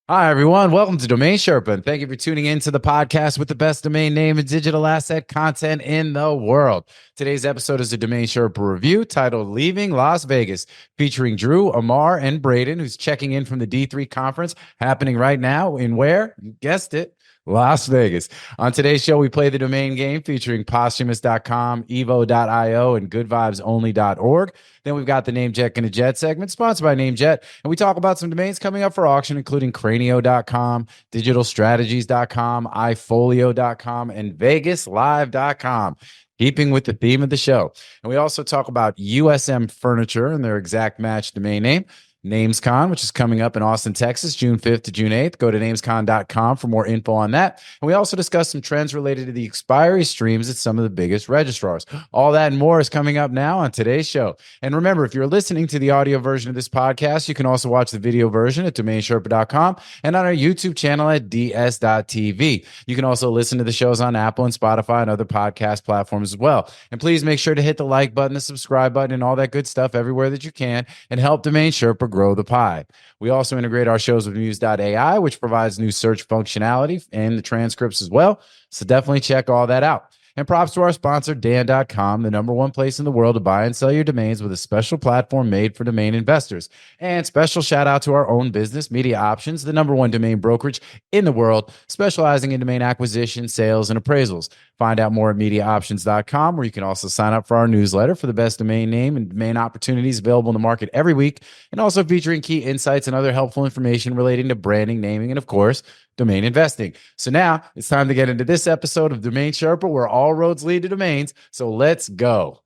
Hi, everyone. Welcome to Domain Sherpa, and thank you for tuning in to the podcast with the best domain name and digital asset content in the world. Today's episode is a Domain Sherpa review titled Leaving Las Vegas, featuring Drew, Ammar, and Braden, who's checking in from the D3 conference happening right now in where? You guessed it. Las Vegas. On today's show, we play the domain game featuring posthumous.com, evo.io, and goodvibesonly.org. Then we've got the NameJetGonnaJet segment, sponsored by NameJet. And we talk about some domains coming up for auction, including cranio.com, digitalstrategies.com, ifolio.com, and vegaslive.com. Keeping with the theme of the show. And we also talk about USM Furniture and their exact match domain name. NamesCon, which is coming up in Austin, Texas, June 5th to June 8th. Go to NamesCon.com for more info on that. And we also discuss some trends related to the expiry streams at some of the biggest registrars. All that and more is coming up now on today's show. And remember, if you're listening to the audio version of this podcast, you can also watch the video version at DomainSherpa.com and on our YouTube channel at ds.tv. You can also listen to the shows on Apple and Spotify and other podcast platforms as well. And please make sure to hit the like button, the subscribe button, and all that good stuff everywhere that you can, and help Domain Sherpa grow the pie. We also integrate our shows with Muse.ai, which provides new search functionality and the transcripts as well. So definitely check all that out. And props to our sponsor, Dan.com, the #1 place in the world to buy and sell your domains with a special platform made for domain investors. And special shout out to our own business, Media Options, the #1 domain brokerage in the world, specializing in domain acquisition, sales, and appraisals. Find out more at MediaOptions.com, where you can also sign up for our newsletter for the best domain name and domain opportunities available in the market every week, and also featuring key insights and other helpful information relating to branding, naming, and of course, domain investing. So now it's time to get into this episode of Domain Sherpa, where all roads lead to domains. So let's go.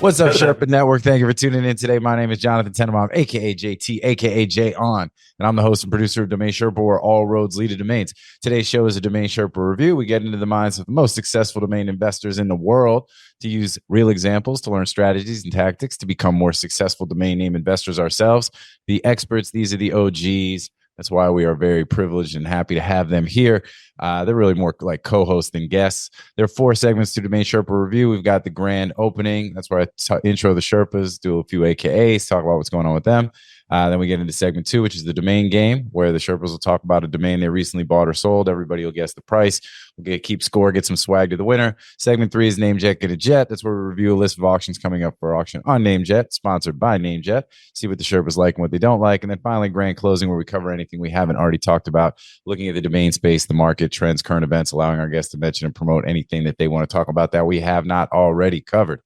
What's up, Sherpa Network? Thank you for tuning in today. My name is Jonathan Tenenbaum, a.k.a. JT, a.k.a. J On, and I'm the host and producer of Domain Sherpa, where all roads lead to domains. Today's show is a Domain Sherpa review. We get into the minds of the most successful domain investors in the world to use real examples to learn strategies and tactics to become more successful domain name investors ourselves. The experts, these are the OGs. That's why we are very privileged and happy to have them here. They're really more like co-hosts than guests. There are 4 segments to Domain Sherpa Review. We've got the grand opening. That's where I intro the Sherpas, do a few AKAs, talk about what's going on with them. Then we get into segment 2, which is the domain game, where the Sherpas will talk about a domain they recently bought or sold. Everybody will guess the price. We'll keep score, get some swag to the winner. Segment 3 is NameJetGonnaJet. That's where we review a list of auctions coming up for auction on NameJet, sponsored by NameJet. See what the Sherpas like and what they don't like. And then finally, grand closing, where we cover anything we haven't already talked about, looking at the domain space, the market, trends, current events, allowing our guests to mention and promote anything that they want to talk about that we have not already covered.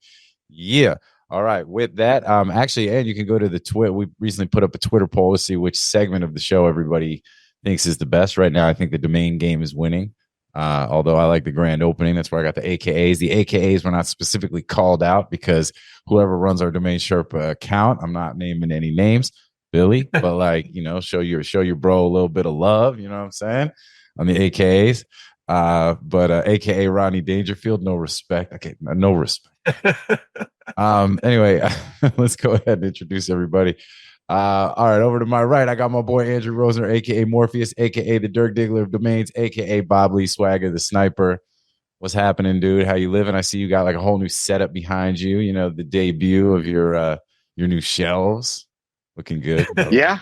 Yeah. All right. With that, actually, and you can go to the Twitter. We recently put up a Twitter poll to see which segment of the show everybody thinks is the best. Right now, I think the domain game is winning. Although I like the grand opening. That's where I got the AKAs. The AKAs were not specifically called out because whoever runs our Domain Sherpa account, I'm not naming any names, Billy, but like, you know, show your bro a little bit of love. You know what I'm saying? On the AKAs. But AKA Ronnie Dangerfield, no respect. Okay, no respect. Anyway, let's go ahead and introduce everybody. All right, over to my right, I got my boy Andrew Rosner, aka Morpheus, aka the Dirk Diggler of Domains, aka Bob Lee Swagger, the Sniper. What's happening, dude? How you living? I see you got like a whole new setup behind you. You know, the debut of your new shelves, looking good. Yeah,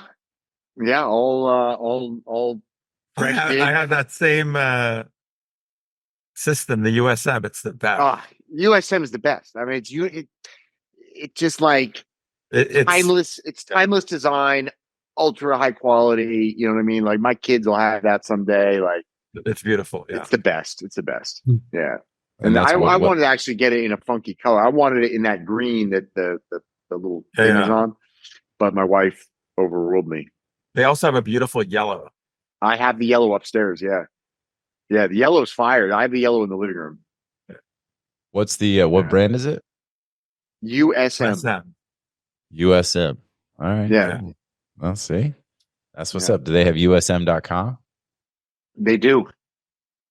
all. I have that same system, the USM. It's the best. USM is the best. I mean, it's just like it's timeless. It's timeless design, ultra high quality. You know what I mean? Like my kids will have that someday. Like it's beautiful. Yeah, it's the best. It's the best. Yeah, and I wanted to actually get it in a funky color. I wanted it in that green that the little thing is on, but my wife overruled me. They also have a beautiful yellow. I have the yellow upstairs. Yeah. The yellow's fired. I have the yellow in the living room. What's the what brand is it? USM. USM. All right. Yeah. Well, see, that's what's up. Do they have USM.com? They do.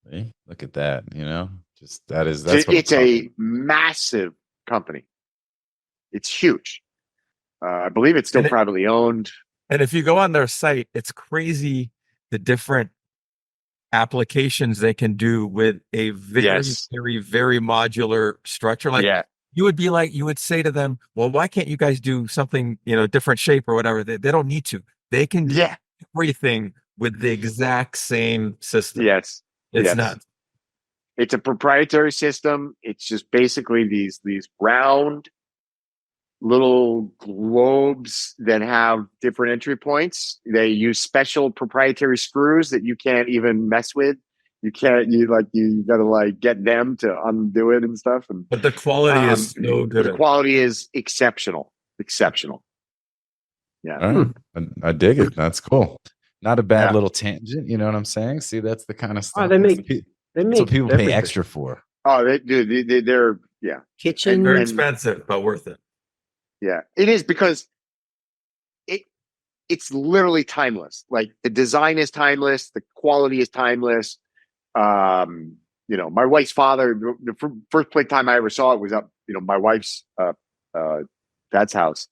See? Look at that. You know, just that's it's a massive company. It's huge. I believe it's still privately owned. And if you go on their site, it's crazy the different applications they can do with a very, very, very modular structure. Like you would say to them, well, why can't you guys do something, different shape or whatever? They don't need to. They can do everything with the exact same system. Yes. It's nuts. It's a proprietary system. It's just basically these round little globes that have different entry points. They use special proprietary screws that you can't even mess with. You gotta get them to undo it and stuff. But the quality is so good. The quality is exceptional. Yeah. All right. I dig it. That's cool. Not a bad little tangent. You know what I'm saying? See, that's the kind of stuff they make what people pay extra for. Oh, they do. They're kitchen. And very expensive, but worth it. Yeah, it is, because it's literally timeless. Like, the design is timeless, the quality is timeless. My wife's father, the first time I ever saw it was up, my wife's dad's house,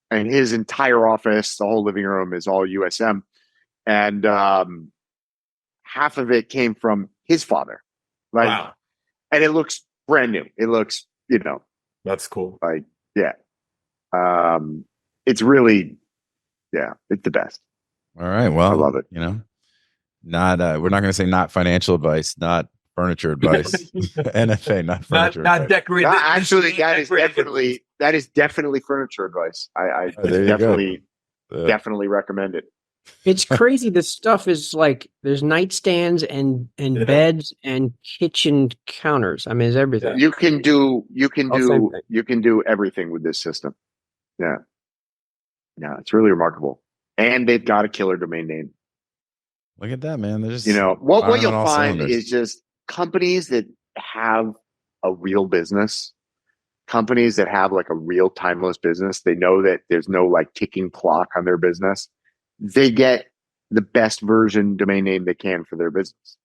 and his entire office, the whole living room, is all USM, and half of it came from his father. Wow. And it looks brand new. It looks, that's cool. It's really, it's the best. All right. Well, I love it. Not we're not going to say not financial advice, not furniture advice. NFA, not furniture not advice. decorated. Actually, that is definitely furniture advice. I definitely recommend it. It's crazy. This stuff is like, there's nightstands and beds and kitchen counters. I mean, it's everything. You can do everything with this system. Yeah, it's really remarkable, and they've got a killer domain name. Look at that, man. There's what you'll find is just companies that have a real business, companies that have like a real timeless business. They know that there's no ticking clock on their business. They get the best version domain name they can for their business.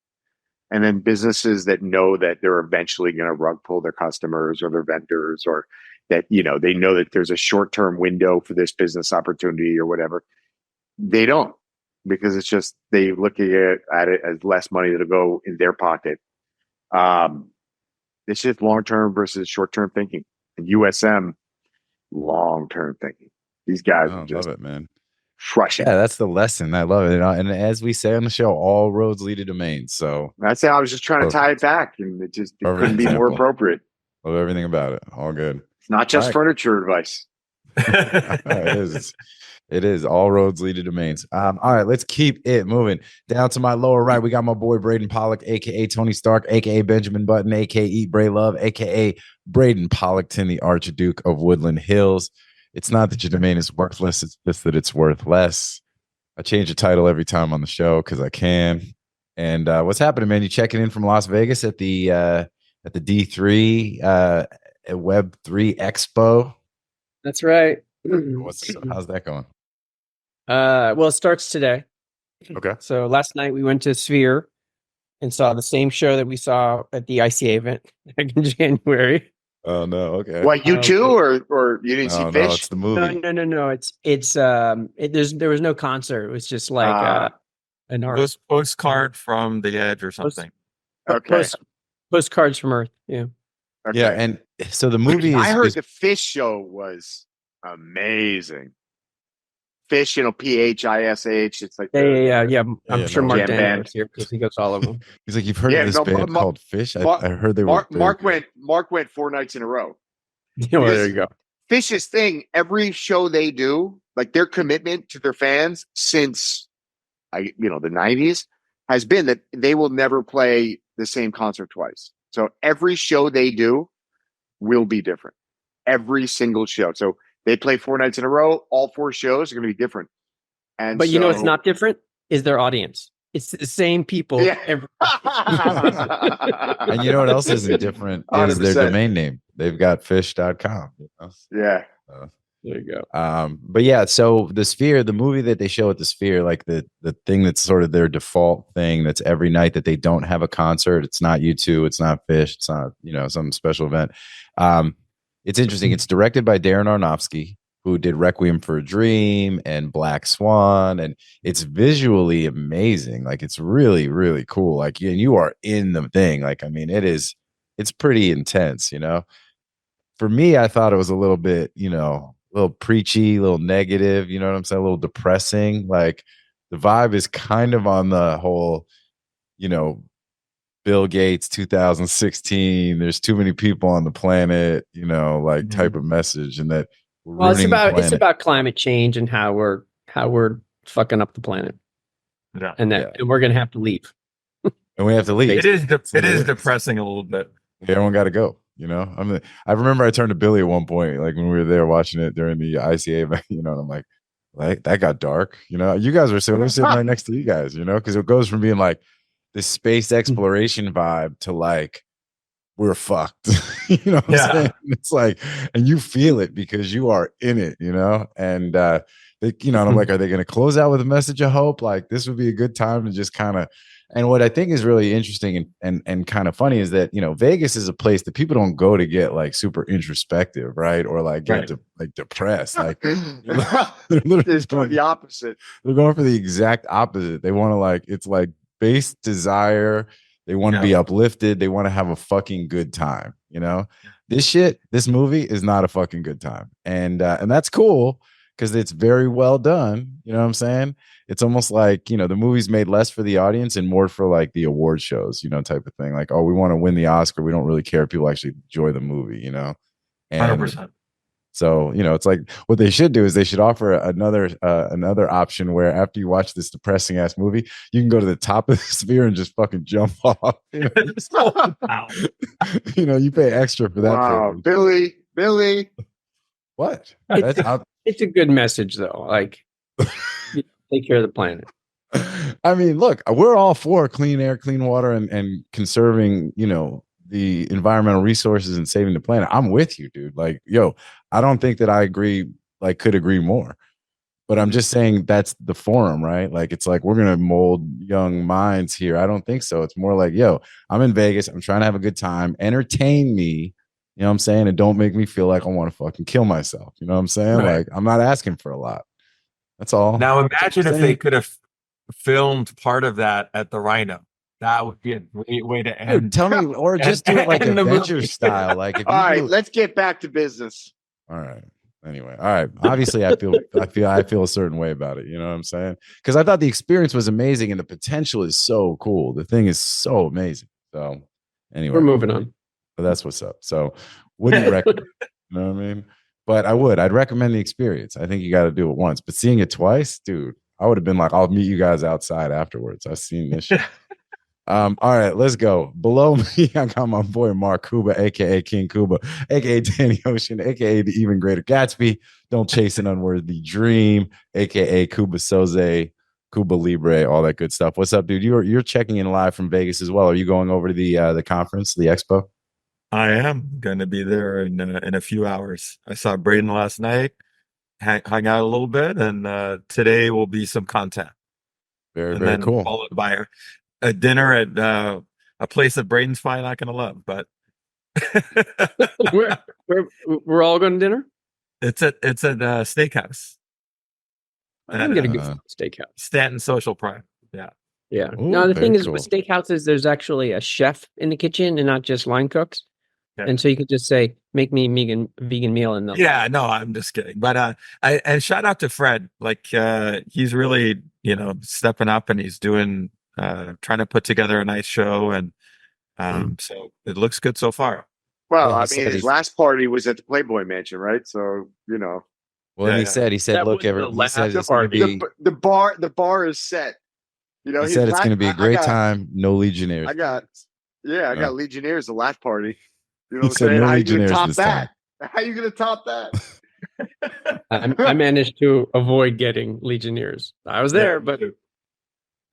And then businesses that know that they're eventually going to rug pull their customers or their vendors, or that, they know that there's a short-term window for this business opportunity or whatever. They don't, because it's just, they look at it as less money that'll go in their pocket. It's just long-term versus short-term thinking. And USM, long-term thinking. These guys love it, man. Crushing. Yeah, that's the lesson. I love it. And as we say on the show, all roads lead to domains. So that's how I was just trying to tie it back, and it couldn't be more appropriate. Love everything about it. All good. It's not just furniture advice. It is. All roads lead to domains. All right, let's keep it moving. Down to my lower right, we got my boy Braden Pollock, aka Tony Stark, aka Benjamin Button, aka Eat Bray Love, aka Braden Pollockton, the Archduke of Woodland Hills. It's not that your domain is worthless, it's just that it's worth less. I change the title every time on the show because I can. And what's happening, man? You checking in from Las Vegas at the D3 Web3 Expo? That's right. How's that going? Well, it starts today. Okay. So last night we went to Sphere and saw the same show that we saw at the ICA event back in January. Oh no! Okay. What, you too, or you didn't see Fish? No, it's the movie. No. There was no concert. It was just like an art postcard from the Edge or something. Postcards from Earth. Yeah. Okay. Yeah, and so the movie. I heard the Fish show was amazing. Fish, PHISH. It's like yeah. I'm sure Mark Dan was here because he goes all of them. He's like, you've heard of this band called Fish? I heard they were. Mark went 4 nights in a row. Well, there you go. Fish's thing, every show they do, like their commitment to their fans since the 90s has been that they will never play the same concert twice. So every show they do will be different. Every single show. So they play 4 nights in a row. All 4 shows are going to be different. And but it's not different is their audience. It's the same people. Yeah. And you know what else isn't different is 100%. their domain name. They've got fish.com. Yeah. There you go. But yeah, so the Sphere, the movie that they show at the Sphere, like the thing that's sort of their default thing that's every night that they don't have a concert. It's not U2, it's not Fish, it's not, some special event. it's interesting. It's directed by Darren Aronofsky, who did Requiem for a Dream and Black Swan, and it's visually amazing. Like it's really, really cool. Like you are in the thing. Like, I mean, it's pretty intense, you know. For me, I thought it was a little bit, you know, a little preachy, a little negative, you know what I'm saying? A little depressing. Like the vibe is kind of on the whole, you know, Bill Gates 2016, there's too many people on the planet, you know, like type of message, and that well, it's about climate change and how we're fucking up the planet. Yeah. And we're gonna have to leave. And we have to leave. It is depressing a little bit. Everyone got to go. You know, I remember I turned to Billy at one point, like when we were there watching it during the ICA, you know, and I'm like that got dark. You know, you guys were sitting right next to you guys, you know, because it goes from being like this space exploration vibe to like we're fucked. You know what I'm saying? It's like, and you feel it because you are in it, you know, and you know, and I'm like, are they going to close out with a message of hope? Like this would be a good time to just kind of. And what I think is really interesting and kind of funny is that, you know, Vegas is a place that people don't go to get like super introspective, right? Or like get like depressed. Like they're literally going the opposite. They're going for the exact opposite. They want to like, it's like base desire. They want to be uplifted. They want to have a fucking good time. You know, this movie is not a fucking good time. And that's cool because it's very well done. You know what I'm saying? It's almost like, you know, the movie's made less for the audience and more for like the award shows, you know, type of thing. Like, oh, we want to win the Oscar. We don't really care if people actually enjoy the movie, you know? And 100%. So, you know, it's like what they should do is they should offer another option where after you watch this depressing ass movie, you can go to the top of the sphere and just fucking jump off. You know, you know, you pay extra for that. Wow, Billy. What? It's a good message though. Like take care of the planet. I mean, look, we're all for clean air, clean water, and conserving, you know, the environmental resources and saving the planet. I'm with you, dude. Like, yo, I don't think that I could agree more. But I'm just saying that's the forum, right? Like, it's like we're gonna mold young minds here. I don't think so. It's more like, yo, I'm in Vegas. I'm trying to have a good time. Entertain me. You know what I'm saying? And don't make me feel like I want to fucking kill myself. You know what I'm saying? Right. Like, I'm not asking for a lot. That's all. Now imagine if they could have filmed part of that at the Rhino. That would be a great way to end. Dude, tell me, or just do it like adventure style. Like, if all right, let's get back to business. All right. Anyway, all right. Obviously, I feel a certain way about it. You know what I'm saying? Because I thought the experience was amazing and the potential is so cool. The thing is so amazing. So anyway, we're moving on. But that's what's up. So wouldn't recommend. You know what I mean? But I'd recommend the experience. I think you got to do it once. But seeing it twice, dude, I would have been like, I'll meet you guys outside afterwards. I've seen this shit. All right, let's go. Below me, I got my boy Mark Kuba, aka King Kuba, aka Danny Ocean, aka the Even Greater Gatsby. Don't chase an unworthy dream, aka Kuba Soze, Cuba Libre, all that good stuff. What's up, dude? You're checking in live from Vegas as well. Are you going over to the conference, the expo? I am going to be there in a few hours. I saw Braden last night, hung out a little bit, and today will be some content. Very cool. Followed by a dinner at a place that Braden's probably not going to love, but we're all going to dinner. It's at a steakhouse. I'm going to go to steakhouse. Stanton Social Prime. Yeah. Yeah. Ooh, no, the thing is cool. with steakhouses, there's actually a chef in the kitchen and not just line cooks. Yeah. And so you could just say, make me vegan meal. And yeah, no, I'm just kidding. But and shout out to Fred. Like he's really, you know, stepping up and he's doing, trying to put together a nice show. And so it looks good so far. Well, I mean, his last party was at the Playboy Mansion, right? So, you know. Well, he said, look, he said it's going to be the bar is set. You know, he said it's going to be a great time. No Legionnaires. I got Legionnaires the last party. You know what I'm saying? No How you going to top that? How you going to top that? I managed to avoid getting Legionnaires. I was there, but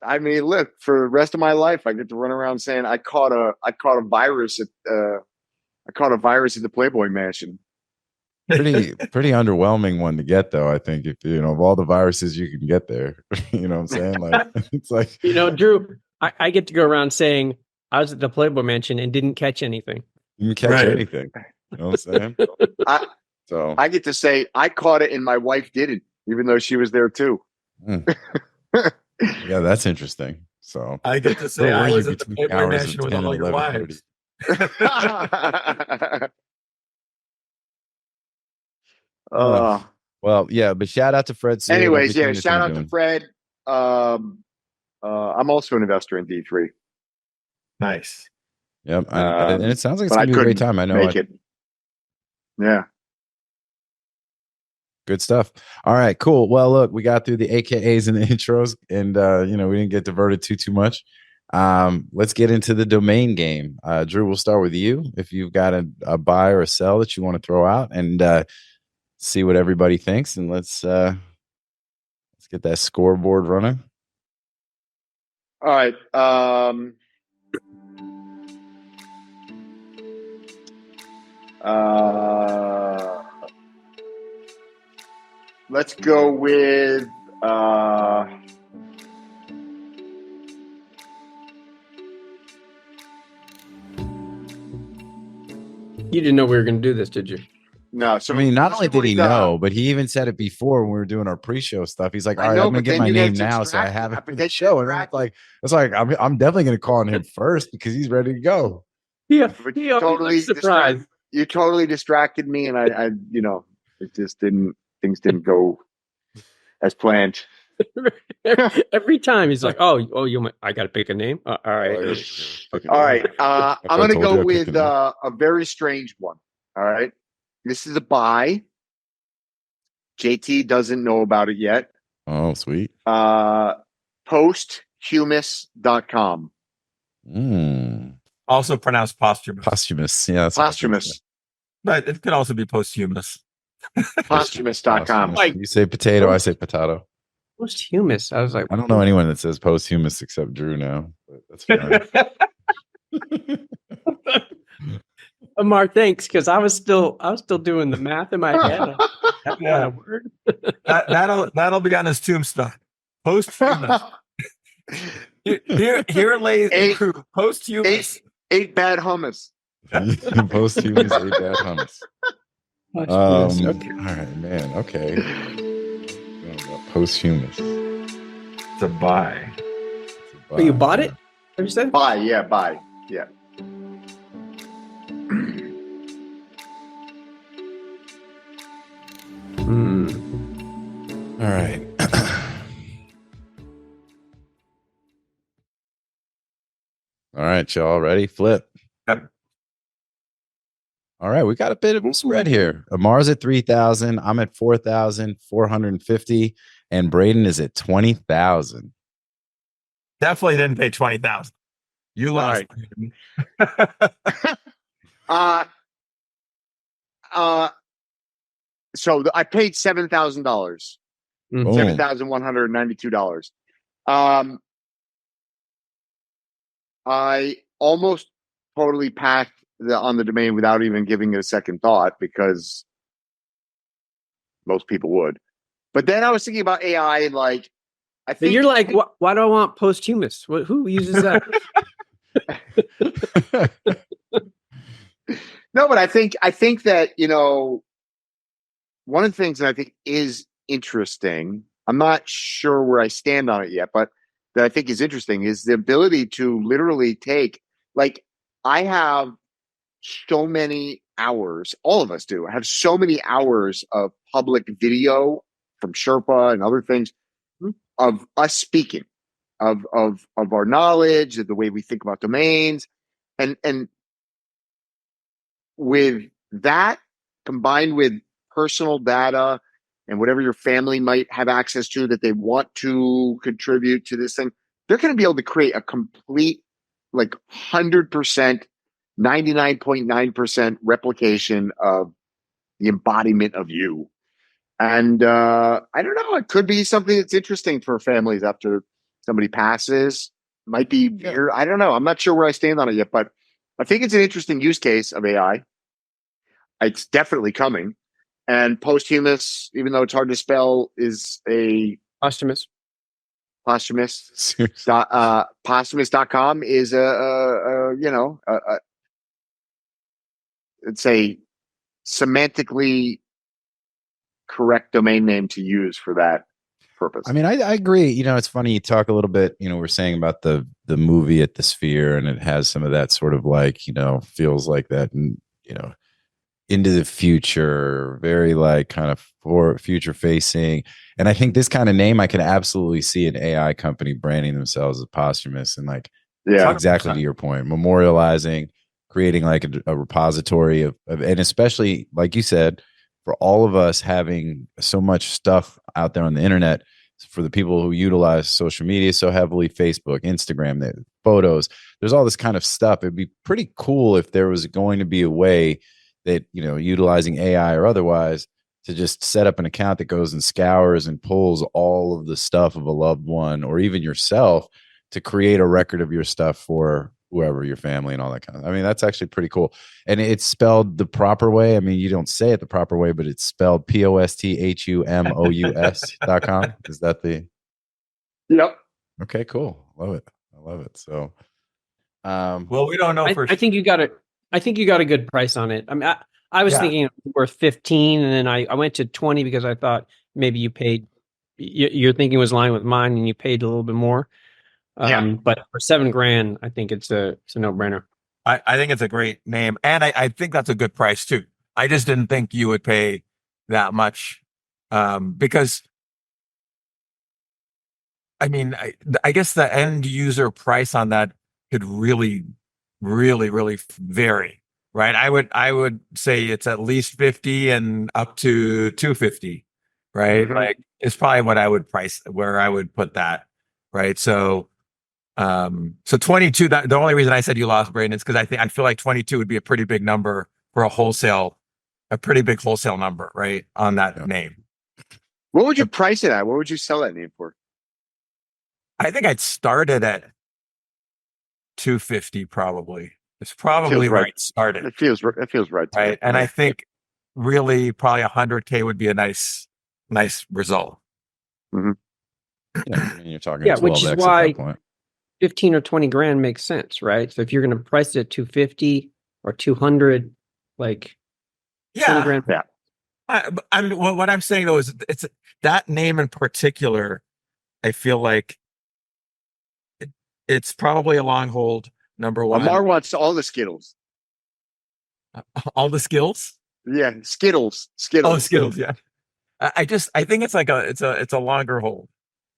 I mean, look, for the rest of my life, I get to run around saying I caught a virus at the Playboy Mansion. Pretty underwhelming one to get, though. I think if you know of all the viruses you can get there, you know what I'm saying? Like it's like, you know, Drew, I get to go around saying I was at the Playboy Mansion and didn't catch anything. You didn't catch anything. You know what I'm saying? I get to say I caught it and my wife didn't, even though she was there too. Yeah, that's interesting. So I get to say I was at the Playboy hours Mansion of with 10 all and your wives. 11:30. Well, yeah, but shout out to Fred. Anyways, yeah, shout out to Fred. I'm also an investor in D3. Nice. Yep, and it sounds like it's but gonna be a great time. I know. Make it. Yeah. Good stuff. All right, cool. Well, look, we got through the AKAs and the intros, and we didn't get diverted too much. Let's get into the domain game. Drew, we'll start with you. If you've got a buy or a sell that you want to throw out, and see what everybody thinks, and let's get that scoreboard running. All right. Let's go with You didn't know we were going to do this, did you? No. So I mean, not only did he know, but he even said it before when we were doing our pre-show stuff. He's like, "All right, I'm gonna get my name now, so I have it for the show." And it's like I'm definitely gonna call on him first because he's ready to go. Yeah, you totally surprised. You totally distracted me, and I it just things didn't go as planned. Every time he's like, "Oh, I got to pick a name." All right, all right. I'm gonna go with a very strange one. All right, this is a buy. JT doesn't know about it yet. Oh, sweet. Posthumus.com. Also pronounced posthumous. Posthumous, yeah, posthumous. But it could also be posthumous. Posthumous.com. You say potato, I say potato. Posthumous. I was like, I don't know anyone that says posthumous except Drew now. But that's fine. Ammar, thanks, because I was still doing the math in my head. Yeah, word. that'll be on his tombstone. Posthumous. Here lays posthumous. 8 bad hummus. Posthumous, 8 bad hummus. Okay. All right, man. Okay. Posthumous. It's a buy. Oh, you bought it? Have you said? Buy, yeah, buy. Yeah. All right. All right, y'all ready? Flip. Yep. All right, we got a bit of a spread here. Ammar's at 3,000. I'm at 4,450, and Braden is at 20,000. Definitely didn't pay 20,000. You lost. Right. So I paid $7,000. $7,192. I almost totally packed on the domain without even giving it a second thought because most people would. But then I was thinking about AI and I think you're like, why do I want posthumous? Who uses that? No, but I think that, one of the things that I think is interesting, I'm not sure where I stand on it yet, but that I think is interesting is the ability to literally take, I have so many hours, all of us do, have so many hours of public video from Sherpa and other things of us speaking, of our knowledge, of the way we think about domains. And with that combined with personal data and whatever your family might have access to that they want to contribute to this thing, they're going to be able to create a complete 100%, 99.9% replication of the embodiment of you. And I don't know, it could be something that's interesting for families after somebody passes. Might be weird. I don't know. I'm not sure where I stand on it yet, but I think it's an interesting use case of AI. It's definitely coming. And posthumous, even though it's hard to spell, is a posthumous. Posthumous.com is it's a semantically correct domain name to use for that purpose. I mean, I agree. You know, it's funny. You talk a little bit, you know, we're saying about the movie at the Sphere, and it has some of that sort of like, you know, feels like that, and, you know, into the future, very like kind of for future facing. And I think this kind of name, I can absolutely see an AI company branding themselves as posthumous, and like, Yeah, exactly to your point, memorializing, creating like a repository of, and especially like you said, for all of us having so much stuff out there on the internet, for the people who utilize social media so heavily, Facebook, Instagram, the photos, there's all this kind of stuff. It'd be pretty cool if there was going to be a way that, you know, utilizing AI or otherwise, to just set up an account that goes and scours and pulls all of the stuff of a loved one or even yourself to create a record of your stuff for whoever, your family and all that kind of. I mean, that's actually pretty cool. And it's spelled the proper way. I mean, you don't say it the proper way, but it's spelled posthumous.com. Is that the? Yep. Okay, cool. Love it. I love it. So, well, we don't know for I think you got it. I think you got a good price on it. I mean, I was thinking it was worth 15, and then I went to 20 because I thought maybe you paid. Your thinking was aligned with mine, and you paid a little bit more. But for $7,000, I think it's a no-brainer. I think it's a great name, and I think that's a good price too. I just didn't think you would pay that much, because I mean, I guess the end user price on that could really vary, right? I would say it's at least 50 and up to 250, right? Like it's probably what I would price, where I would put that, right? So 22, that the only reason I said you lost, Braden, is because I feel like 22 would be a pretty big number for a pretty big wholesale number, right? On that name. What would you price it at? What would you sell that name for? I think I'd start it at 250 probably. It's probably where it started. It feels right. Right. And I think really probably 100K would be a nice result. Yeah, I mean, you're talking 12X which is at why that point. 15 or 20 grand makes sense, right? So if you're going to price it at 250 or 200, like 20 grand. Yeah. What I'm saying though is it's that name in particular. I feel like it's probably a long hold. Number one, Ammar wants all the Skittles. All the skills? Yeah, Skittles. Oh, Skittles. Yeah. I think it's like it's a longer hold.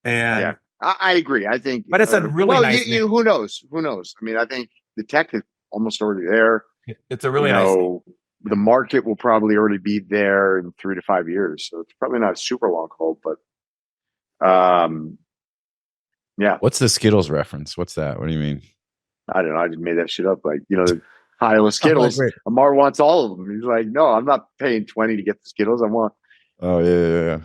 And yeah, I agree. I think, but it's a really nice name. Who knows? I mean, I think the tech is almost already there. It's a really nice name. The market will probably already be there in 3 to 5 years. So it's probably not a super long hold, but yeah. What's the Skittles reference? What's that? What do you mean? I don't know. I just made that shit up. Like, the pile of Skittles. Ammar wants all of them. He's like, no, I'm not paying 20 to get the Skittles. I want. Oh yeah.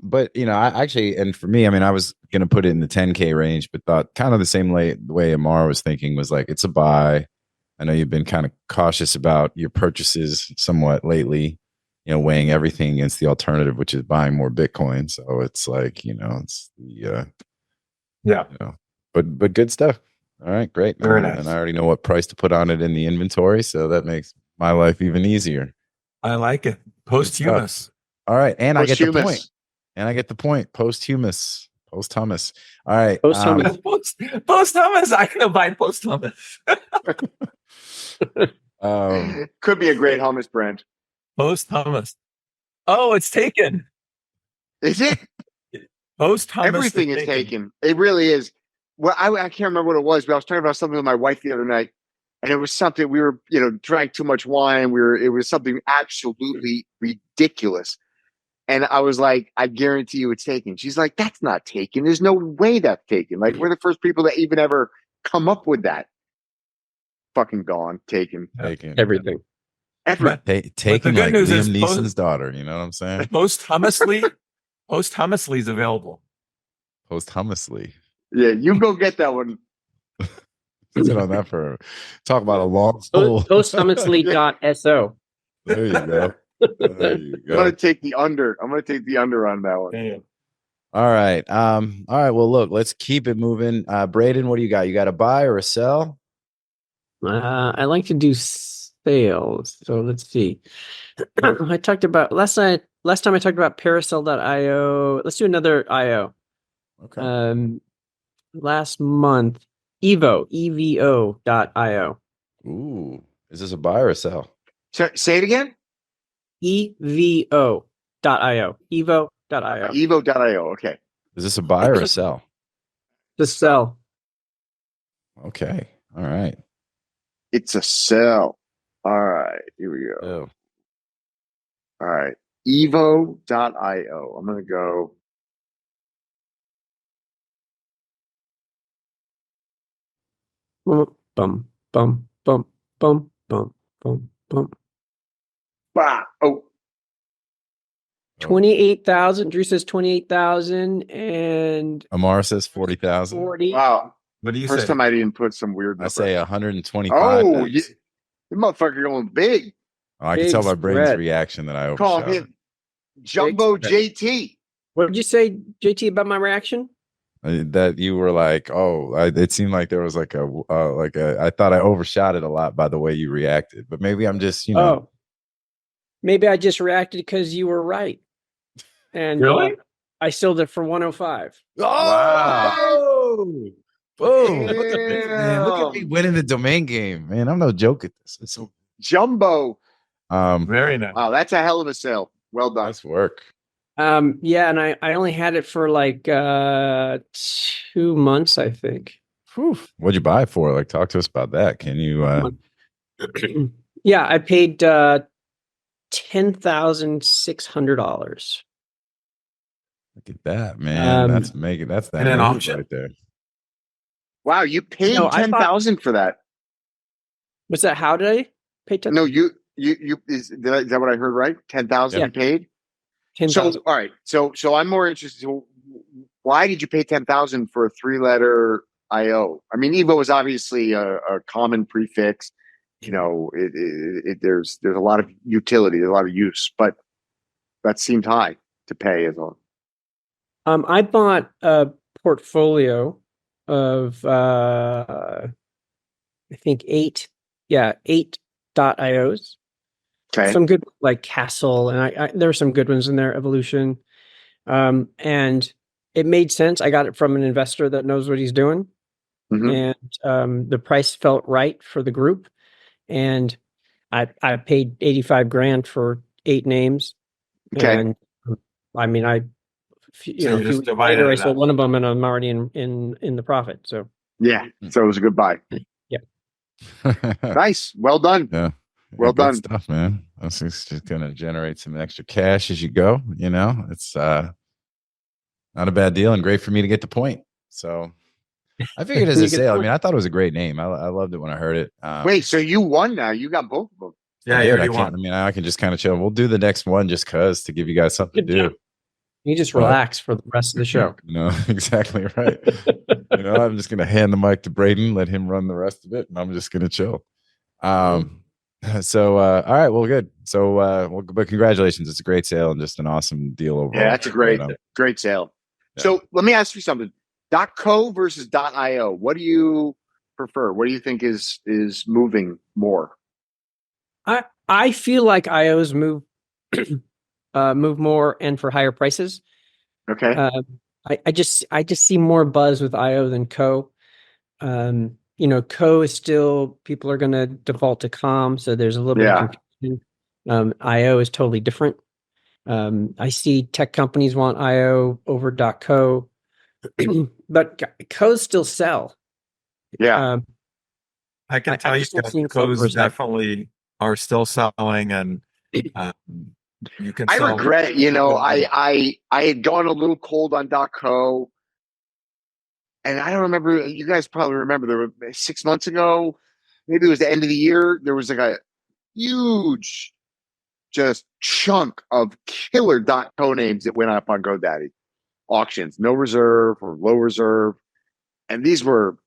But I actually, and for me, I mean, I was gonna put it in the 10K range, but thought kind of the same way Ammar was thinking, was like, it's a buy. I know you've been kind of cautious about your purchases somewhat lately, weighing everything against the alternative, which is buying more Bitcoin. So it's like, it's the but good stuff. All right, great. Very nice. And I already know what price to put on it in the inventory, so that makes my life even easier. I like it. Posthumous. All right, and I get the point. Posthumous. All right. Posthumous. Posthumous. I can buy posthumous. Could be a great hummus brand. Posthumous. Oh, it's taken. Is it? Posthumous. Everything is taken. It really is. Well, I can't remember what it was, but I was talking about something with my wife the other night, and it was something we were, drank too much wine. It was something absolutely ridiculous. And I was like, I guarantee you it's taken. She's like, that's not taken. There's no way that's taken. Like, we're the first people that even ever come up with that. Fucking gone. Taken. Everything. Taken like Liam Neeson's daughter. You know what I'm saying? Posthumously is available. Posthumously. Yeah, you go get that one. Sit on that for talk about a long poll. Posthumously.so. There you go. I'm gonna take the under. on that one. Damn. All right. Well, look, let's keep it moving. Braden, what do you got? You got a buy or a sell? I like to do sales. So let's see. I talked about last time I talked about Paracel.io. Let's do another IO. Okay. Last month, evo.io. Ooh, is this a buy or a sell? Say it again. evo.io. evo.io. Evo.io. Okay. Is this a buy or a sell? The sell. Okay. All right. It's a sell. All right. Here we go. Oh. All right. Evo.io. I'm going to go. Bum, bum, bum, bum, bum, bum, bum. Bah. Oh. 28,000. Drew says 28,000 and Ammar says 40,000. 40. Wow. What do you First say? time I didn't put some weird number. I say 125. Oh, the motherfucker going big. Oh, I can Big tell by Braden's spread. reaction that I Call overshot. him Jumbo JT. What did you say, JT, about my reaction? That you were like, oh, it seemed like there was like I thought I overshot it a lot by the way you reacted, but maybe I'm just, Maybe I just reacted because you were right. And Really? I sold it for 105. Wow. Boom. Damn. Look at me winning the domain game, man. I'm no joke at this. It's so Jumbo. Very nice. Wow, that's a hell of a sale. Well done. nice work. Yeah, and I only had it for like 2 months, I think. Whew. What'd you buy it for? Like, talk to us about that. Can you Yeah, I paid $10,600. look at that, man? That's that and an move option? right there. Wow, you paid No, I thought- 10,000 for that. What's that? How did I pay 10? No, is that what I heard right? 10,000 Yeah. you paid? 10,000. So all right. So I'm more interested. So why did you pay 10,000 for a 3-letter IO? I mean, Evo is obviously a common prefix. There's a lot of utility, there's a lot of use, but that seemed high to pay as well. I bought a portfolio of I think 8 .ios. Okay. Some good like Castle, and there were some good ones in there, Evolution. And it made sense. I got it from an investor that knows what he's doing. Mhm. And the price felt right for the group. And I paid 85 grand for 8 names. Okay. And I mean, a few just weeks divided later, I it sold up. one of them, and I'm already in the profit. So Yeah. So it was a good buy. Nice. Well done. Yeah. Well Good done. stuff, man. This is just gonna generate some extra cash as you go. It's not a bad deal and great for me to get the point. So I figured as a You get sale. I the mean, I thought it was a great name. I loved it when I heard it. Wait, so you won now? You got both of them. Yeah, I you did. already I can't. won. I mean, I can just kind of chill. We'll do the next one just cause to give you guys something to Good do. job. You just But- relax for the rest of the show. Exactly right. I'm just gonna hand the mic to Braden, let him run the rest of it, and I'm just gonna chill. So all right, well, good. So but congratulations. It's a great sale and just an awesome deal overall. Yeah, that's a great sale. Yeah. So let me ask you something. .co versus .io. What do you prefer? What do you think is moving more? I feel like IOs move more and for higher prices. Okay. I just see more buzz with IO than Co. Co is still, people are going to default to com, so there's a little bit of confusion. IO is totally different. I see tech companies want IO over .co, but Co's still sell. Yeah. I can tell you that codes definitely are still selling, and you can. I regret, I had gone a little cold on .co, and I don't remember. You guys probably remember. There were 6 months ago, maybe it was the end of the year. There was like a huge, just chunk of killer .co names that went up on GoDaddy auctions, no reserve or low reserve, and these were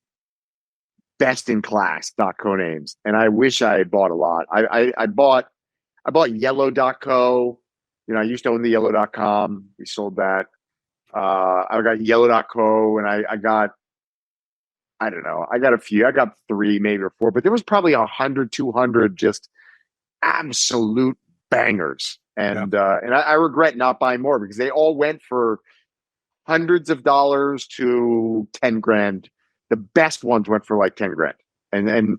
best in class .co names. And I wish I had bought a lot. I bought yellow.co. I used to own the yellow.com. We sold that. I got yellow.co, and I got a few. I got 3 maybe or 4, but there was probably 100, 200 just absolute bangers. And I regret not buying more because they all went for hundreds of dollars to 10 grand. The best ones went for like 10 grand. And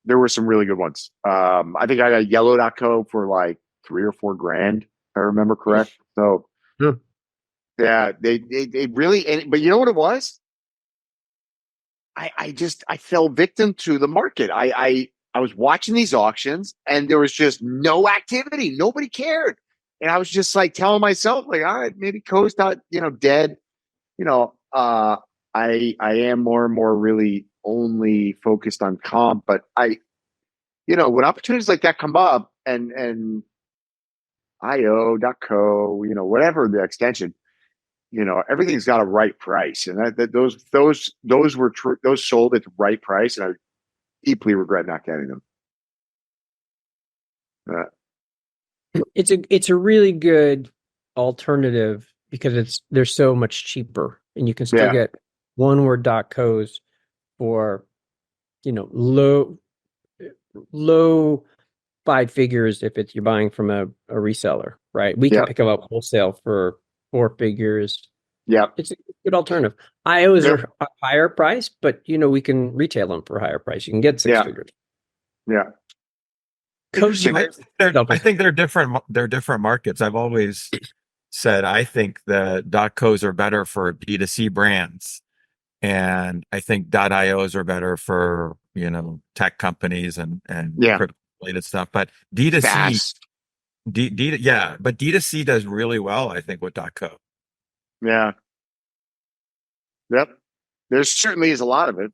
there were some really good ones. I think I got yellow.co for like 3 or 4 grand, if I remember correct. So yeah, they really, but you know what it was? I fell victim to the market. I was watching these auctions and there was just no activity. Nobody cared. And I was just like telling myself, like, all right, maybe Co's not, dead. I am more and more really only focused on comp, but when opportunities like that come up and io.co, whatever the extension, everything's got a right price, and those were those sold at the right price, and I deeply regret not getting them. It's a really good alternative because they're so much cheaper, and you can still get one word .co's for low 5 figures if you're buying from a reseller, right? We can pick them up wholesale for 4 figures. Yeah, it's a good alternative. IOs are a higher price, but we can retail them for a higher price. You can get 6 figures. Yeah. I think they're different. They're different markets. I've always said I think the .co's are better for B2C brands, and I think .ios are better for tech companies and crypto related stuff. But D2C, but D2C does really well, I think, with .co. Yeah. Yep. There certainly is a lot of it.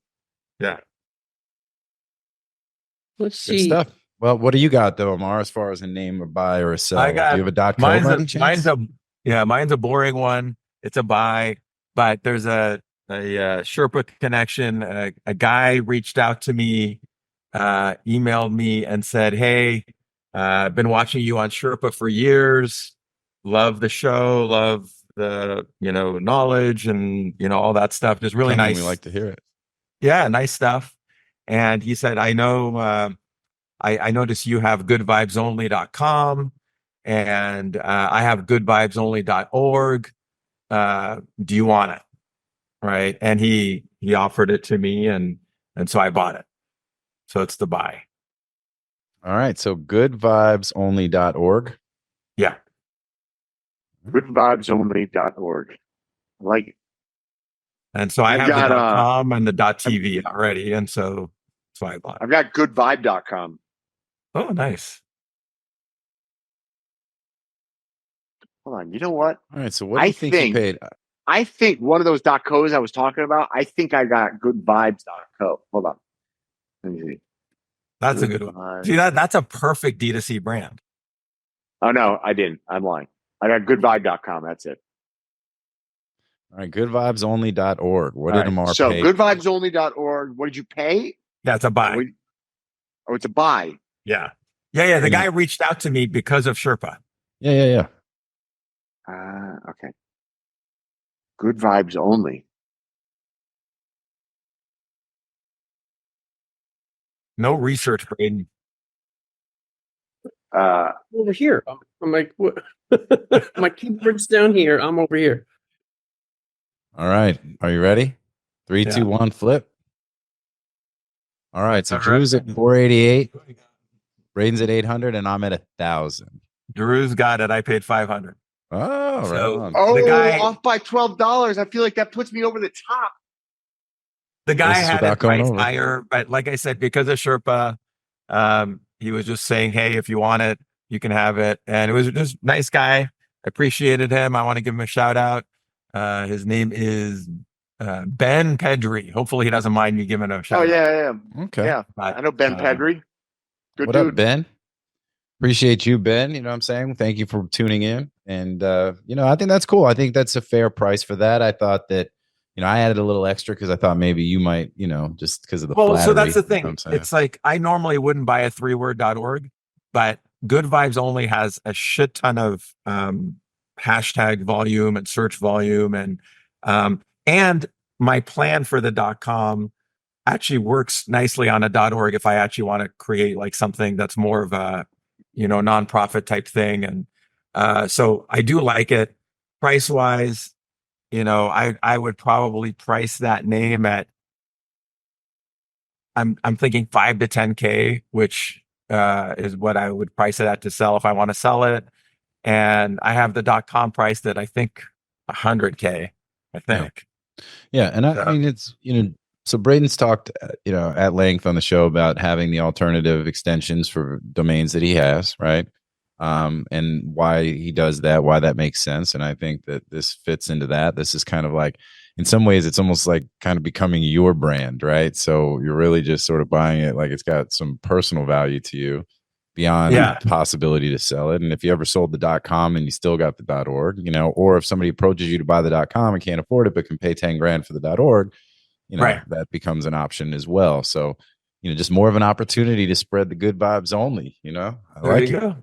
Yeah. Let's see. Good stuff. Well, what do you got though, Ammar, as far as a name, a buy, or a sell? Do you have a .co? Mine's a boring one. It's a buy, but there's a Sherpa connection. A guy reached out to me, emailed me and said, "Hey, I've been watching you on Sherpa for years. Love the show. Love the knowledge and all that stuff. Just really nice. We like to hear it. Yeah, nice stuff." And he said, "I know. I noticed you have goodvibesonly.com and I have goodvibesonly.org. Do you want it?" Right. And he offered it to me and so I bought it. So it's the buy. All right. So goodvibesonly.org. Yeah. Goodvibesonly.org. I like it. And so I have the .com and the .tv already. And so that's why I bought it. I've got goodvibe.com. Oh, nice. Hold on. You know what? All right. So what do you think you paid? I think one of those .co's I was talking about, I think I got goodvibes.co. Hold on. Let me see. That's a good one. See, that's a perfect D2C brand. Oh, no, I didn't. I'm lying. I got goodvibe.com. That's it. All right. Goodvibesonly.org. What did Ammar pay? So goodvibesonly.org. What did you pay? Yeah, it's a buy. Oh, it's a buy. Yeah. Yeah. The guy reached out to me because of Sherpa. Yeah. Okay. Good vibes only. No research, Braden. Over here. I'm like, what? My keyboard's down here. I'm over here. All right. Are you ready? 3, 2, 1, flip. All right. So Drew's at 488. Braden's at 800, and I'm at 1,000. Drew's got it. I paid 500. Oh, so, right. Oh, the guy off by $12. I feel like that puts me over the top. The guy had it priced higher, but like I said, because of Sherpa, he was just saying, "Hey, if you want it, you can have it." And it was just nice guy. I appreciated him. I want to give him a shout out. His name is Ben Pedri. Hopefully, he doesn't mind me giving a shout out. Oh yeah. Okay. Yeah, I know Ben Pedri. Good what dude. Up, Ben? Appreciate you, Ben. You know what I'm saying? Thank you for tuning in. And, I think that's cool. I think that's a fair price for that. I thought that, I added a little extra because I thought maybe you might, just because of the flattery. So that's the thing. It's like, I normally wouldn't buy a 3word.org, but Good Vibes Only has a shit ton of hashtag volume and search volume. And my plan for the .com, actually works nicely on a .org if I actually want to create like something that's more of a, nonprofit type thing. And so I do like it. Price wise, I would probably price that name at, I'm thinking 5 to 10K, which is what I would price it at to sell if I want to sell it. And I have the .com price that I think 100K, I think. Yeah. And I mean, it's, so Braden's talked, at length on the show about having the alternative extensions for domains that he has, right? And why he does that, why that makes sense. And I think that this fits into that. This is kind of like, in some ways, it's almost like kind of becoming your brand, right? So you're really just sort of buying it like it's got some personal value to you beyond the possibility to sell it. And if you ever sold the .com and you still got the .org, or if somebody approaches you to buy the .com and can't afford it, but can pay 10 grand for the .org, that becomes an option as well. So, just more of an opportunity to spread the good vibes only, I like it. Go.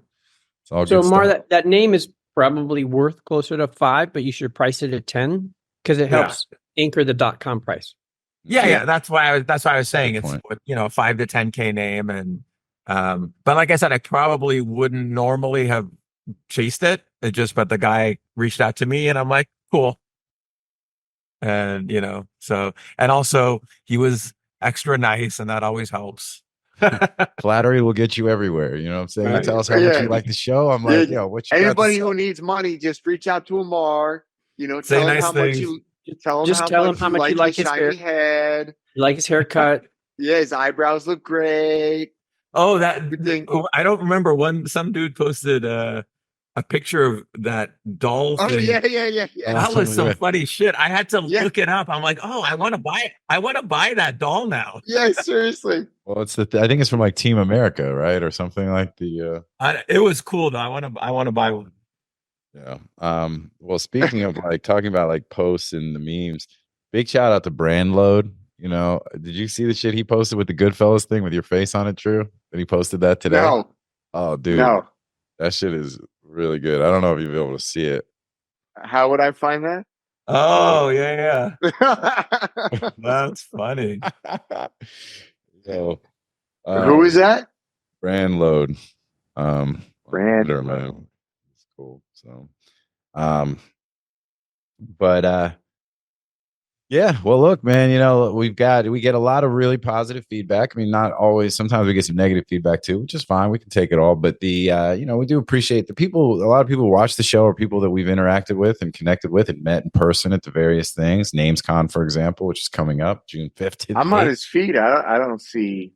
It's all So good Ammar, stuff. that name is probably worth closer to 5, but you should price it at 10 because it helps anchor the .com price. Yeah. That's why I was saying Good it's 5 to 10K name. And but like I said, I probably wouldn't normally have chased it. But the guy reached out to me and I'm like, cool. And and also he was extra nice, and that always helps. Flattery will get you everywhere. You know what I'm saying? Right. You tell us how much you like the show. I'm like, what you anybody got who needs money, just reach out to Ammar. Say tell him nice how things. much you tell him Just how tell much him you like his shiny head. You like his haircut. Yeah, his eyebrows look great. Oh, I don't remember some dude posted a picture of that doll thing. Yeah. That was some funny shit. I had to look it up. I'm like, I want to buy that doll now. Yeah, seriously. Well, it's I think it's from like Team America, right, or something like the. It was cool though. I want to buy one. Yeah. Well, speaking of like talking about like posts and the memes, big shout out to Brandload. Did you see the shit he posted with the Goodfellas thing with your face on it, True? And he posted that today. No. Oh, dude. No. That shit is really good. I don't know if you'll be able to see it. How would I find that? Oh, yeah. That's funny. So, who is that? Brandload. Brandload. It's cool. So, but yeah, well, look, man, we get a lot of really positive feedback. I mean, not always. Sometimes we get some negative feedback too, which is fine. We can take it all. But we do appreciate the people. A lot of people who watch the show are people that we've interacted with and connected with and met in person at the various things. NamesCon, for example, which is coming up June 5th. I'm on his feed. I don't see.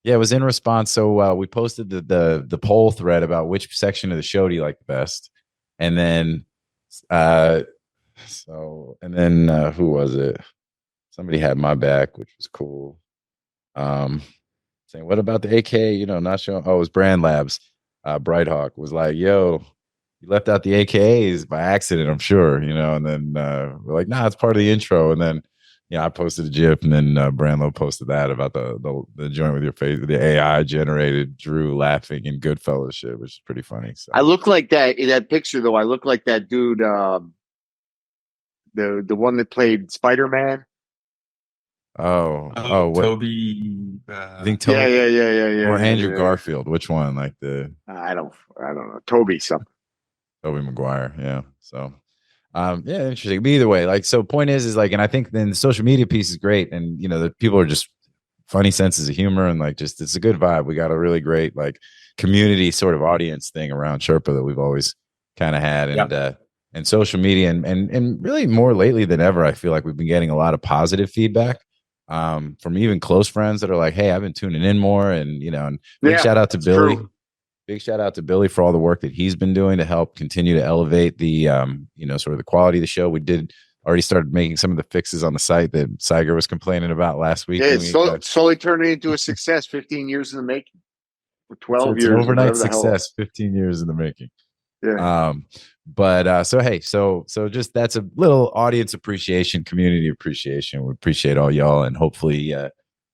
Yeah, it was in response. So we posted the poll thread about which section of the show do you like the best, and then. Who was it? Somebody had my back, which was cool. Saying, what about the AK? Not showing. Oh, it was Brand Labs. Brighthawk was like, yo, you left out the AKAs by accident, I'm sure, and then we're like, nah, it's part of the intro. And then, I posted a GIF, and then Brandlo posted that about the joint with your face, the AI generated Drew laughing in Goodfellas shit, which is pretty funny. So. I look like that in that picture, though. I look like that dude. The one that played Spider-Man. What? Toby. I think Toby. Yeah. Or Andrew Garfield. Which one? Like I don't know. Toby something. Toby Maguire. Yeah. So, interesting. But either way, so point is like, and I think then the social media piece is great, and the people are just funny senses of humor, and just it's a good vibe. We got a really great community sort of audience thing around Sherpa that we've always kind of had, and social media and really more lately than ever, I feel like we've been getting a lot of positive feedback from even close friends that are like, hey, I've been tuning in more, and big shout out to Billy. True. Big shout out to Billy for all the work that he's been doing to help continue to elevate the sort of the quality of the show. We already started making some of the fixes on the site that Siger was complaining about last week. Yeah, it's slowly turning into a success. 15 years in the making. For 12 years. An overnight success, 15 years in the making. Yeah. So just that's a little audience appreciation, community appreciation. We appreciate all y'all, and hopefully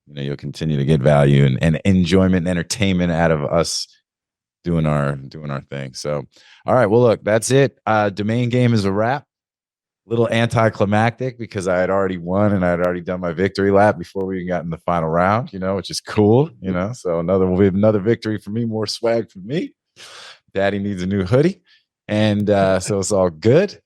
you'll continue to get value and enjoyment and entertainment out of us doing our thing. So all right, well, look, that's it. Domain Game is a wrap. little anticlimactic because I had already won and I had already done my victory lap before we even got in the final round, which is cool, So will be another victory for me, more swag for me. Daddy needs a new hoodie. And so it's all good.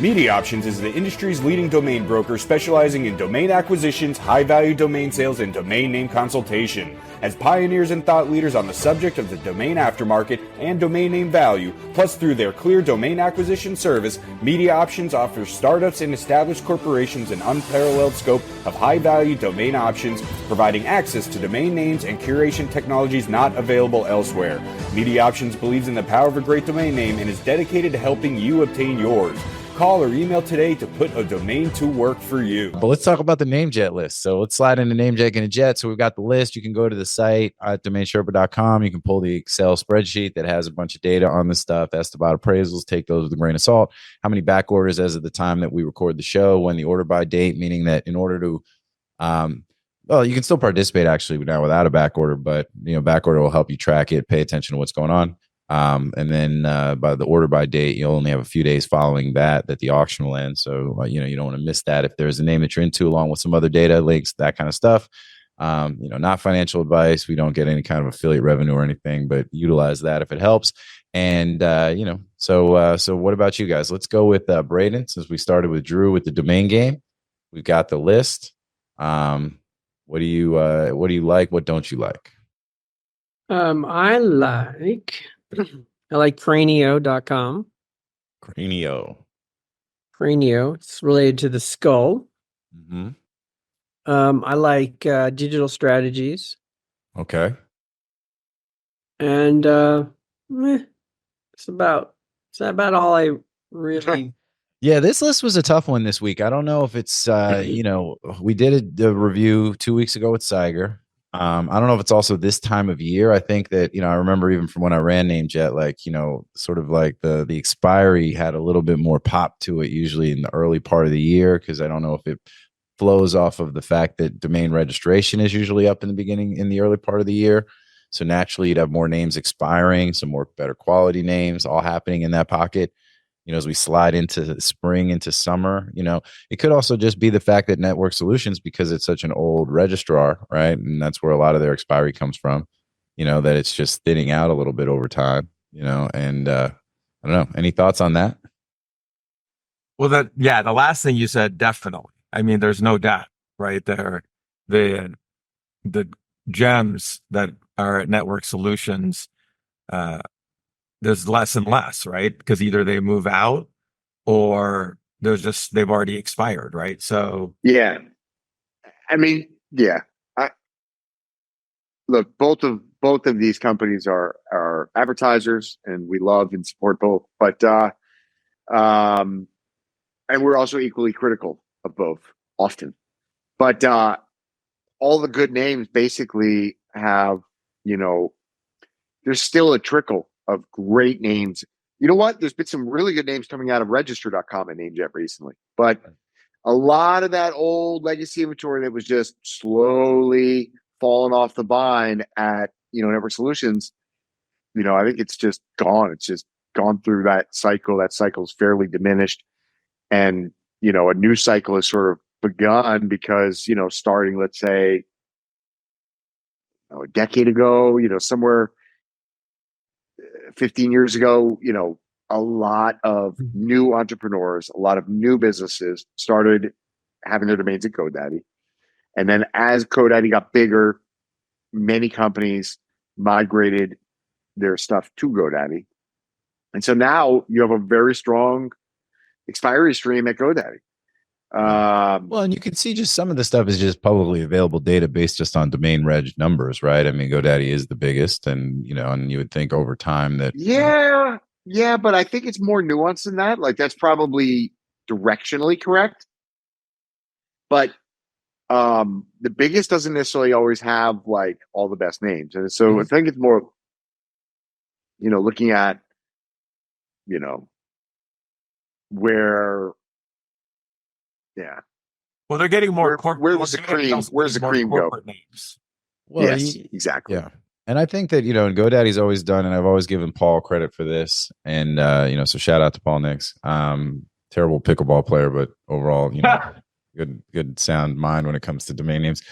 Media Options is the industry's leading domain broker specializing in domain acquisitions, high-value domain sales, and domain name consultation. As pioneers and thought leaders on the subject of the domain aftermarket and domain name value, plus through their clear domain acquisition service, Media Options offers startups and established corporations an unparalleled scope of high-value domain options, providing access to domain names and curation technologies not available elsewhere. Media Options believes in the power of a great domain name and is dedicated to helping you obtain yours. Call or email today to put a domain to work for you. But let's talk about the NameJet list. So let's slide into NameJetGonnaJet. So we've got the list. You can go to the site at domainsherpa.com. You can pull the Excel spreadsheet that has a bunch of data on this stuff. Asked about appraisals. Take those with a grain of salt. How many back orders as of the time that we record the show? When the order by date, meaning that in order to, well, you can still participate actually now without a back order, but back order will help you track it, pay attention to what's going on. And then by the order by date, you'll only have a few days following that the auction will end. So, you don't want to miss that. If there's a name that you're into, along with some other data, links, that kind of stuff, not financial advice. We don't get any kind of affiliate revenue or anything, but utilize that if it helps. And, so what about you guys? Let's go with Braden, since we started with Drew with the domain game. We've got the list. What do you like? What don't you like? I like Cranio.com. Cranio. It's related to the skull. Mm-hmm. I like Digital Strategies. Okay. And it's about all I really. Yeah, this list was a tough one this week. I don't know if it's we did a review 2 weeks ago with Siger. I don't know if it's also this time of year. I think that, I remember even from when I ran NameJet, sort of like the expiry had a little bit more pop to it usually in the early part of the year, because I don't know if it flows off of the fact that domain registration is usually up in the early part of the year. So naturally you'd have more names expiring, some more better quality names all happening in that pocket. As we slide into spring, into summer, it could also just be the fact that Network Solutions, because it's such an old registrar, right? And that's where a lot of their expiry comes from, that it's just thinning out a little bit over time, and I don't know. Any thoughts on that? Well, the last thing you said, definitely. I mean, there's no doubt, right? There, the gems that are at Network Solutions, there's less and less, right? Because either they move out or they've already expired, right? So yeah, I mean, yeah. Look, both of these companies are advertisers, and we love and support both. But and we're also equally critical of both often. But all the good names basically have, there's still a trickle of great names. You know what? There's been some really good names coming out of Registrar.com and NameJet recently. But a lot of that old legacy inventory that was just slowly falling off the vine at, Network Solutions, I think it's just gone. It's just gone through that cycle. That cycle is fairly diminished. And, a new cycle has sort of begun because, starting, let's say, a decade ago, somewhere 15 years ago, a lot of new entrepreneurs, a lot of new businesses started having their domains at GoDaddy. And then as GoDaddy got bigger, many companies migrated their stuff to GoDaddy. And so now you have a very strong expiry stream at GoDaddy. Well, and you can see just some of the stuff is just publicly available database just on domain reg numbers, right? I mean, GoDaddy is the biggest, and and you would think over time that yeah, but I think it's more nuanced than that. Like, that's probably directionally correct, but the biggest doesn't necessarily always have like all the best names, and so I think it's more, looking at where. Yeah. Well, they're getting more corporate. Where's the cream go? Names. Well, yes, exactly. Yeah. And I think that, and GoDaddy's always done, and I've always given Paul credit for this. And, so shout out to Paul Nix. terrible pickleball player, but overall, good sound mind when it comes to domain names.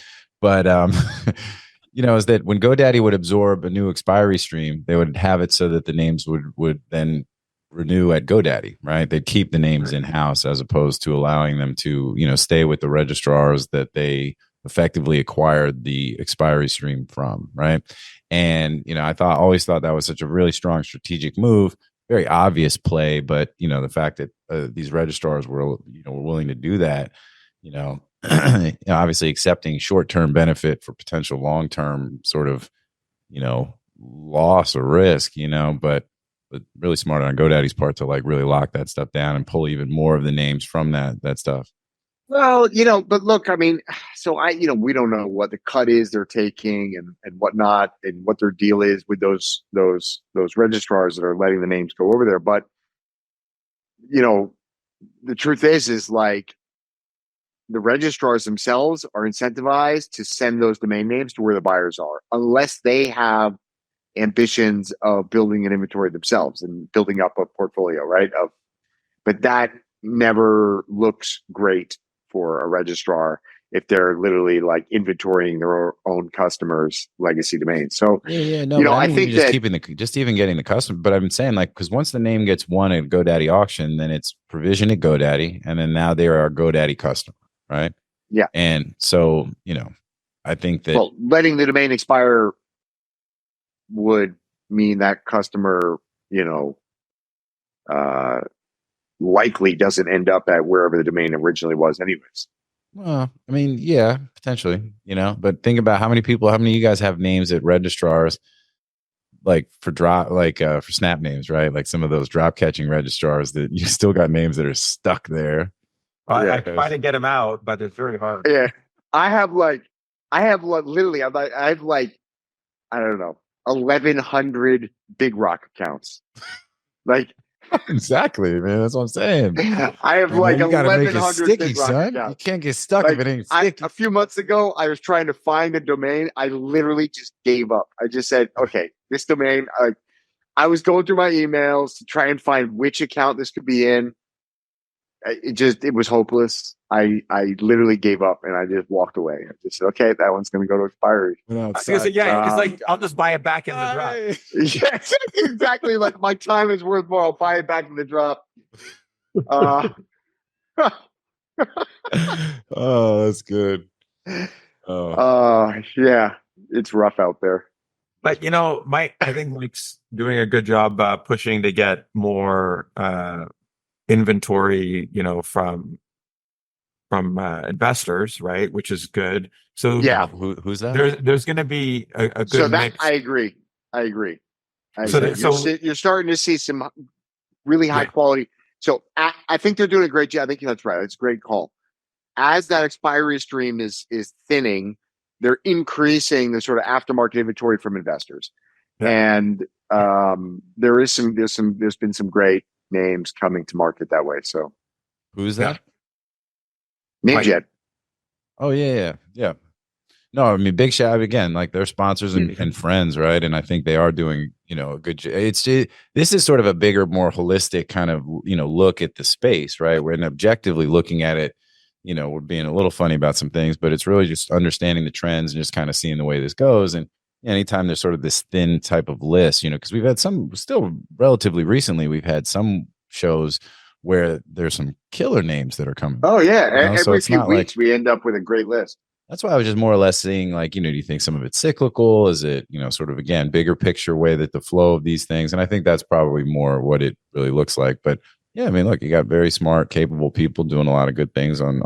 But is that when GoDaddy would absorb a new expiry stream, they would have it so that the names would then renew at GoDaddy, right? They'd keep the names in-house as opposed to allowing them to, stay with the registrars that they effectively acquired the expiry stream from, right? And, I always thought that was such a really strong strategic move, very obvious play, but, the fact that these registrars were willing to do that, obviously accepting short-term benefit for potential long-term sort of, loss or risk, but really smart on GoDaddy's part to like really lock that stuff down and pull even more of the names from that stuff. Well, but look, I mean, so we don't know what the cut is they're taking and whatnot, and what their deal is with those registrars that are letting the names go over there. But, the truth is like the registrars themselves are incentivized to send those domain names to where the buyers are, unless they have ambitions of building an inventory themselves and building up a portfolio, right? But that never looks great for a registrar if they're literally like inventorying their own customers' legacy domains. So I think that just even getting the customer. But I've been saying like, because once the name gets won at GoDaddy auction, then it's provisioned at GoDaddy, and then now they are a GoDaddy customer, right? Yeah. And so I think that letting the domain expire would mean that customer, likely doesn't end up at wherever the domain originally was anyways. Well, I mean, yeah, potentially, but think about how many of you guys have names at registrars like for snap names, right? Like some of those drop catching registrars that you still got names that are stuck there. I try to get them out, but it's very hard. Yeah. I have literally, I have like, I don't know, 1,100 Big Rock accounts. Like, exactly, man. That's what I'm saying. I have like 1,100 sticky, Big Rock son. accounts. You can't get stuck if it ain't sticky. A few months ago, I was trying to find a domain. I literally just gave up. I just said, okay, this domain. I was going through my emails to try and find which account this could be in. It was hopeless. I literally gave up and I just walked away. I just said, okay, that one's going to go to expiry. It's like I'll just buy it back in the drop. Yeah, exactly. Like my time is worth more. I'll buy it back in the drop. Oh, that's good. Yeah, it's rough out there. But I think Mike's doing a good job pushing to get more inventory, from investors, right? Which is good. So yeah, who's that? There's going to be a good mix. I agree. You're starting to see some really high quality. So I think they're doing a great job. I think that's right. It's a great call. As that expiry stream is thinning, they're increasing the sort of aftermarket inventory from investors, and there's been some great names coming to market that way. So who's that? NameJet. Oh yeah. No, I mean, big shout out again, like they're sponsors and friends, right? And I think they are doing, a good job. This is sort of a bigger, more holistic kind of, look at the space, right? We're objectively looking at it, we're being a little funny about some things, but it's really just understanding the trends and just kind of seeing the way this goes. And anytime there's sort of this thin type of list, because we've had some still relatively recently, we've had some shows where there's some killer names that are coming. Oh yeah. Every few weeks we end up with a great list. That's why I was just more or less seeing like, do you think some of it's cyclical? Is it, sort of, again, bigger picture way that the flow of these things? And I think that's probably more what it really looks like. But yeah, I mean, look, you got very smart, capable people doing a lot of good things on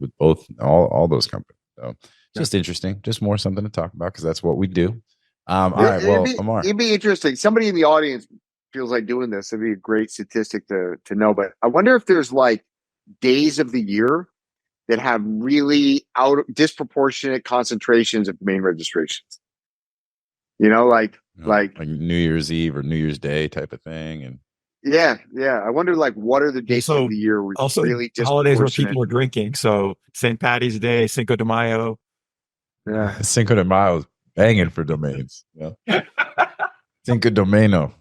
with both, all those companies. So just interesting, just more something to talk about because that's what we do. All right. Well, Ammar. It'd be interesting. Somebody in the audience feels like doing this. It'd be a great statistic to know. But I wonder if there's like days of the year that have really disproportionate concentrations of domain registrations. Like New Year's Eve or New Year's Day type of thing. And yeah. I wonder like what are the days of the year where also really holidays where people are drinking. So St. Patty's Day, Cinco de Mayo. Yeah, Cinco de Mayo is banging for domains. Yeah. Cinco Domeno.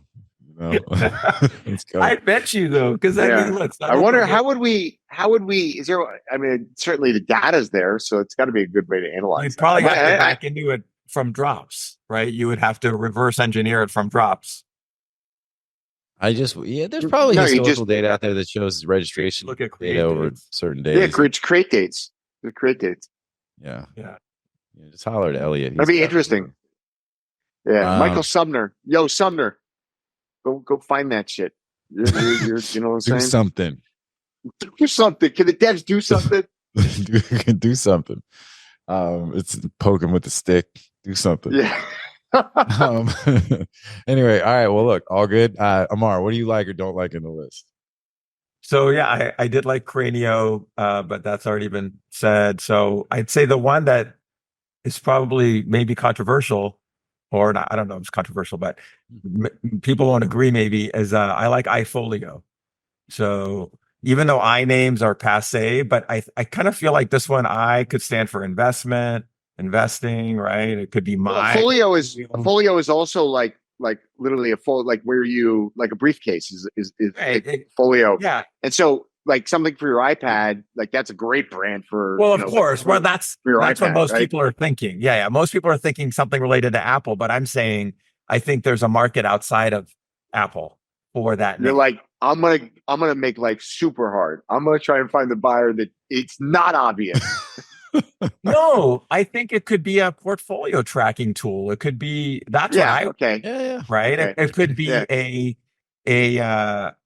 I bet you though, because I mean, look, I wonder how would we? Is there? I mean, certainly the data's there, so it's got to be a good way to analyze. You'd probably have to back into it from drops, right? You would have to reverse engineer it from drops. There's probably historical data out there that shows registration look at data over certain days. Yeah, create dates. Create dates. Yeah. Just holler at Elliot. That'd be interesting. Yeah, Michael Sumner. Yo, Sumner, go find that shit. You're you know what I'm saying? Do something. Do something. Can the devs do something? Do something. It's poke him with the stick. Do something. Yeah. Anyway, all right. Well, look, all good. Ammar, what do you like or don't like in the list? So yeah, I did like Cranio, but that's already been said. So I'd say the one that is probably maybe controversial, or not, I don't know if it's controversial, but people won't agree maybe, is I like iFolio. So even though iNames are passe, but I kind of feel like this one I could stand for investing, right? It could be my folio is also like literally a full, like where you like a briefcase is right. folio. Yeah. And so like something for your iPad, like that's a great brand for. Well, of course. Well, that's iPad, what most people are thinking. Yeah. Most people are thinking something related to Apple, but I'm saying I think there's a market outside of Apple for that. You're like, I'm gonna make life super hard. I'm gonna try and find the buyer that it's not obvious. No, I think it could be a portfolio tracking tool. It could be right. Okay. It could be I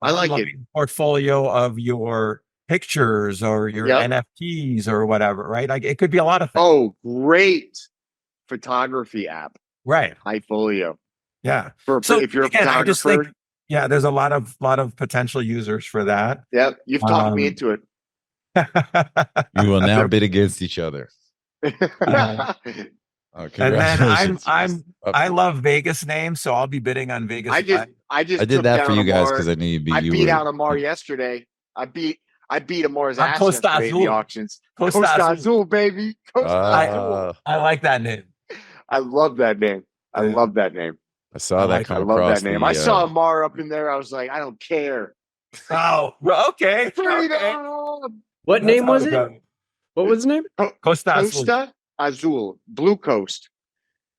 like it, portfolio of your pictures or your NFTs or whatever, right? Like it could be a lot of things. Oh, great photography app, right? iFolio. Yeah. So if you're a photographer, I just think, there's a lot of potential users for that. Yep, you've talked me into it. We will now bid against each other. And then I love Vegas names, so I'll be bidding on Vegas. I did that for you guys because I knew you'd be. I beat out Ammar yesterday. I beat Ammar's ass yesterday in the auctions. Costa Azul, baby. I like that name. I love that name. I love that name. I saw that come across. I love that name. I saw Ammar up in there. I was like, I don't care. Oh, okay. What name was it? What was the name? Costa Azul, Blue Coast.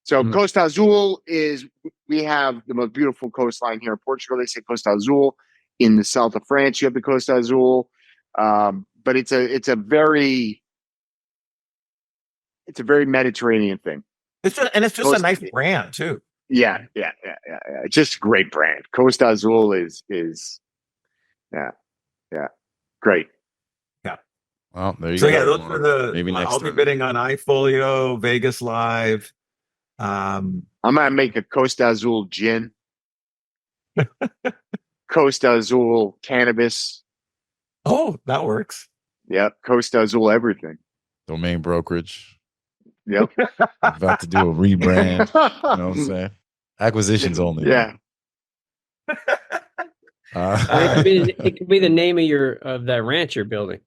So Costa Azul is, we have the most beautiful coastline here in Portugal. They say Costa Azul. In the south of France, you have the Costa Azul. But it's a very Mediterranean thing. It's just a nice brand too. Yeah. It's just a great brand. Costa Azul is great. Yeah. Well, there you go. So those are the. Maybe next I'll be bidding on iFolio, Vegas Live. I'm gonna make a Costa Azul gin. Costa Azul cannabis. Oh, that works. Yep. Costa Azul everything. Domain brokerage. Yep. About to do a rebrand. You know what I'm saying? Acquisitions only. Yeah. It could be the name of that ranch you're building.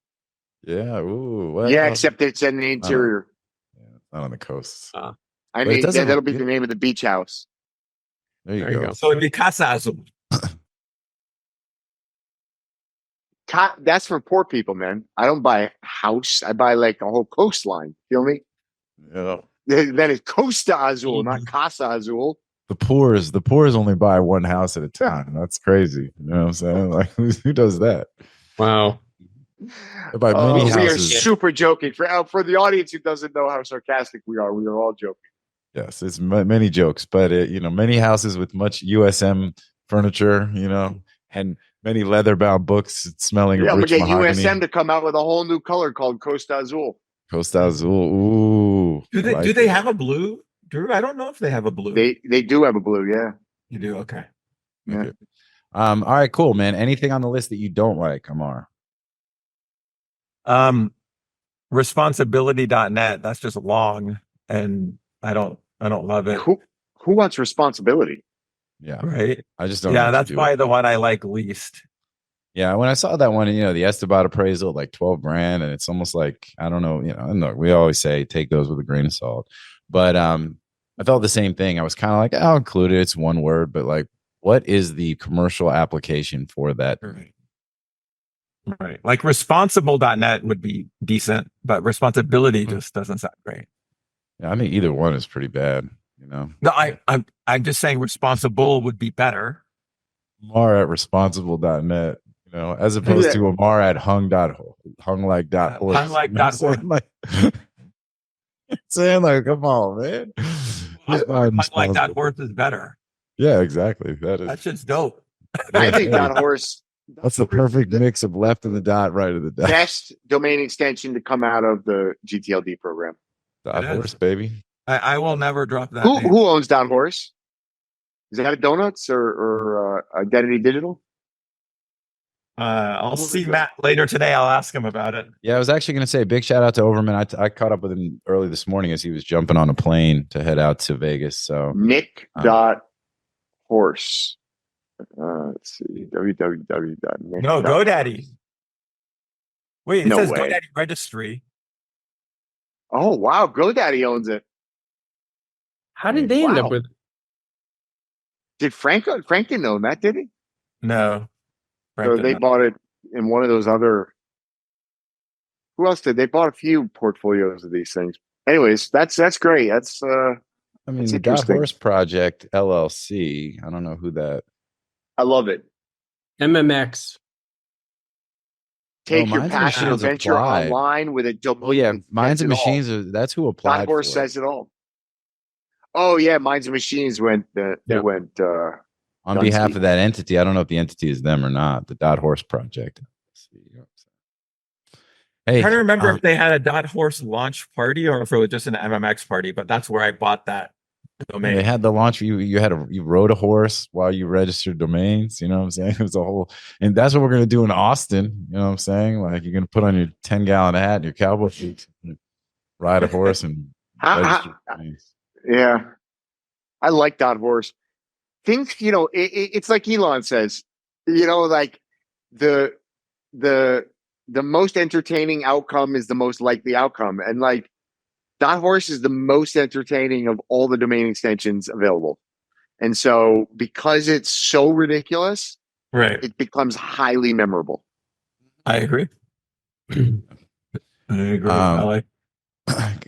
Yeah. Ooh. Well, yeah, except it's in the interior. Not on the coast. I mean, that'll be the name of the beach house. There you go. So it'd be Casa Azul. That's for poor people, man. I don't buy a house. I buy like a whole coastline. Feel me? Yeah. Then it's Costa Azul, not Casa Azul. The poors only buy one house at a time. That's crazy. You know what I'm saying? Like, who does that? Wow. We are super joking. For the audience who doesn't know how sarcastic we are all joking. Yes, it's many jokes, but many houses with much USM furniture, and many leather-bound books smelling of rich mahogany. I'm gonna get USM to come out with a whole new color called Costa Azul. Costa Azul. Ooh. Do they have a blue? Drew, I don't know if they have a blue. They do have a blue, yeah. You do? Okay. Yeah. Okay. All right, cool, man. Anything on the list that you don't like, Ammar? Responsibility.net. That's just long, and I don't love it. Who wants responsibility? Yeah. Right. I just don't. Yeah, that's probably the one I like least. Yeah, when I saw that one, the Esteban appraisal, like $12,000, and it's almost like, I don't know, and look, we always say take those with a grain of salt, but I felt the same thing. I was kind of like, I'll include it. It's one word, but like, what is the commercial application for that? Right. Like responsible.net would be decent, but responsibility just doesn't sound great. Yeah, I think either one is pretty bad, No, I'm just saying responsible would be better. Ammar at responsible.net, as opposed to Ammar at hunglike.horse. Hunglike.horse. Saying like, come on, man. Hunglike.horse is better. Yeah, exactly. That shit's dope. I think .horse. That's the perfect mix of left of the dot, right of the dot. Best domain extension to come out of the GTLD program. .horse, baby. I will never drop that. Who owns .horse? Is that a Donuts or Identity Digital? I'll see Matt later today. I'll ask him about it. Yeah, I was actually going to say big shout out to Overman. I caught up with him early this morning as he was jumping on a plane to head out to Vegas. So Nick.horse. Let's see. www.nick. No, GoDaddy. Wait, it says way. GoDaddy Registry. Oh, wow. GoDaddy owns it. How did they end up with it? Did Frank didn't own that, did he? No. So they bought it in one of those other. Who else did? They bought a few portfolios of these things. Anyways, that's great. That's the .horse Project LLC. I don't know who that. I love it. MMX. Take your passion adventure online with a domain. Oh yeah, Minds and Machines. That's who applied. .horse says it all. Oh yeah, Minds and Machines went. They went on behalf of that entity. I don't know if the entity is them or not. The .horse Project. Hey, I'm trying to remember if they had a .horse launch party or if it was just an MMX party, but that's where I bought that domain. They had the launch. You rode a horse while you registered domains. You know what I'm saying? It was a whole, and that's what we're gonna do in Austin. You know what I'm saying? Like you're gonna put on your 10-gallon hat and your cowboy boots, ride a horse, and register domains. Yeah, I like .horse. Things, it's like Elon says. Like the most entertaining outcome is the most likely outcome, and like. .horse is the most entertaining of all the domain extensions available. And so because it's so ridiculous, right, it becomes highly memorable. I agree. I agree. All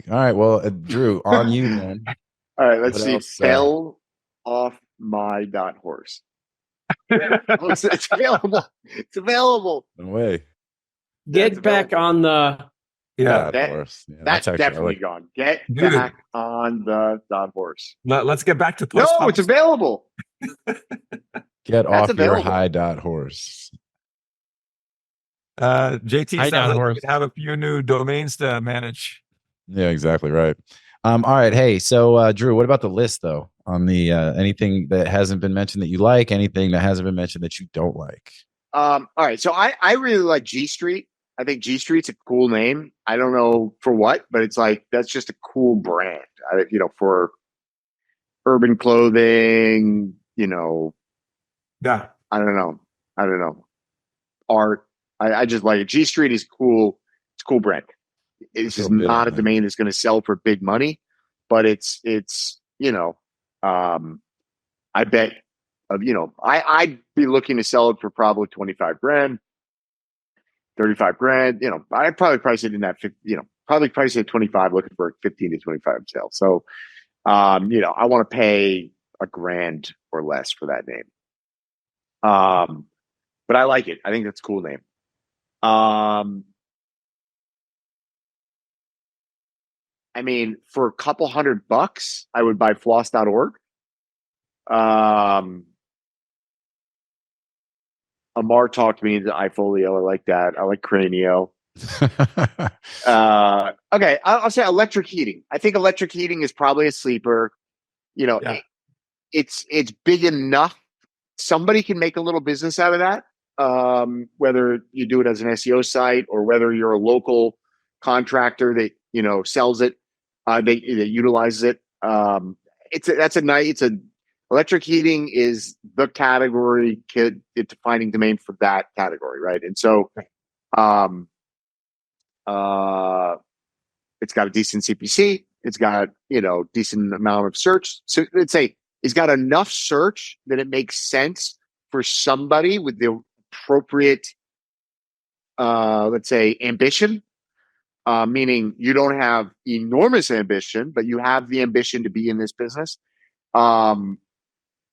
right. Well, Drew, on you, man. All right, let's see. Fell off my .horse. It's available. It's available. No way. Get back on the... Yeah, that's definitely gone. Get back on the .horse. Let's get back to post. No, it's available. Get off your high .horse. JT sounds have a few new domains to manage. Yeah, exactly right. All right, hey, so Drew, what about the list though? On the anything that hasn't been mentioned that you like, anything that hasn't been mentioned that you don't like? All right, so I really like G Street. I think G Street's a cool name. I don't know for what, but it's like that's just a cool brand. For urban clothing. Yeah. I don't know. Art. I just like it. G Street is cool. It's a cool brand. It's just not a domain that's going to sell for big money, but it's I bet I'd be looking to sell it for probably 25 grand. 35 grand, I'd probably price it in that, probably price it at 25, looking for a 15 to 25 sale. So, I want to pay $1,000 or less for that name. But I like it. I think that's a cool name. For a couple $100, I would buy floss.org. Ammar talked me into iFolio. I like that. I like Cranio. Okay, I'll say electric heating. I think electric heating is probably a sleeper. It's big enough. Somebody can make a little business out of that. Whether you do it as an SEO site or whether you're a local contractor that sells it, that utilizes it. Electric heating is the category defining domain for that category, right? And so, it's got a decent CPC. It's got decent amount of search. So it's is got enough search that it makes sense for somebody with the appropriate, let's say, ambition. Meaning you don't have enormous ambition, but you have the ambition to be in this business.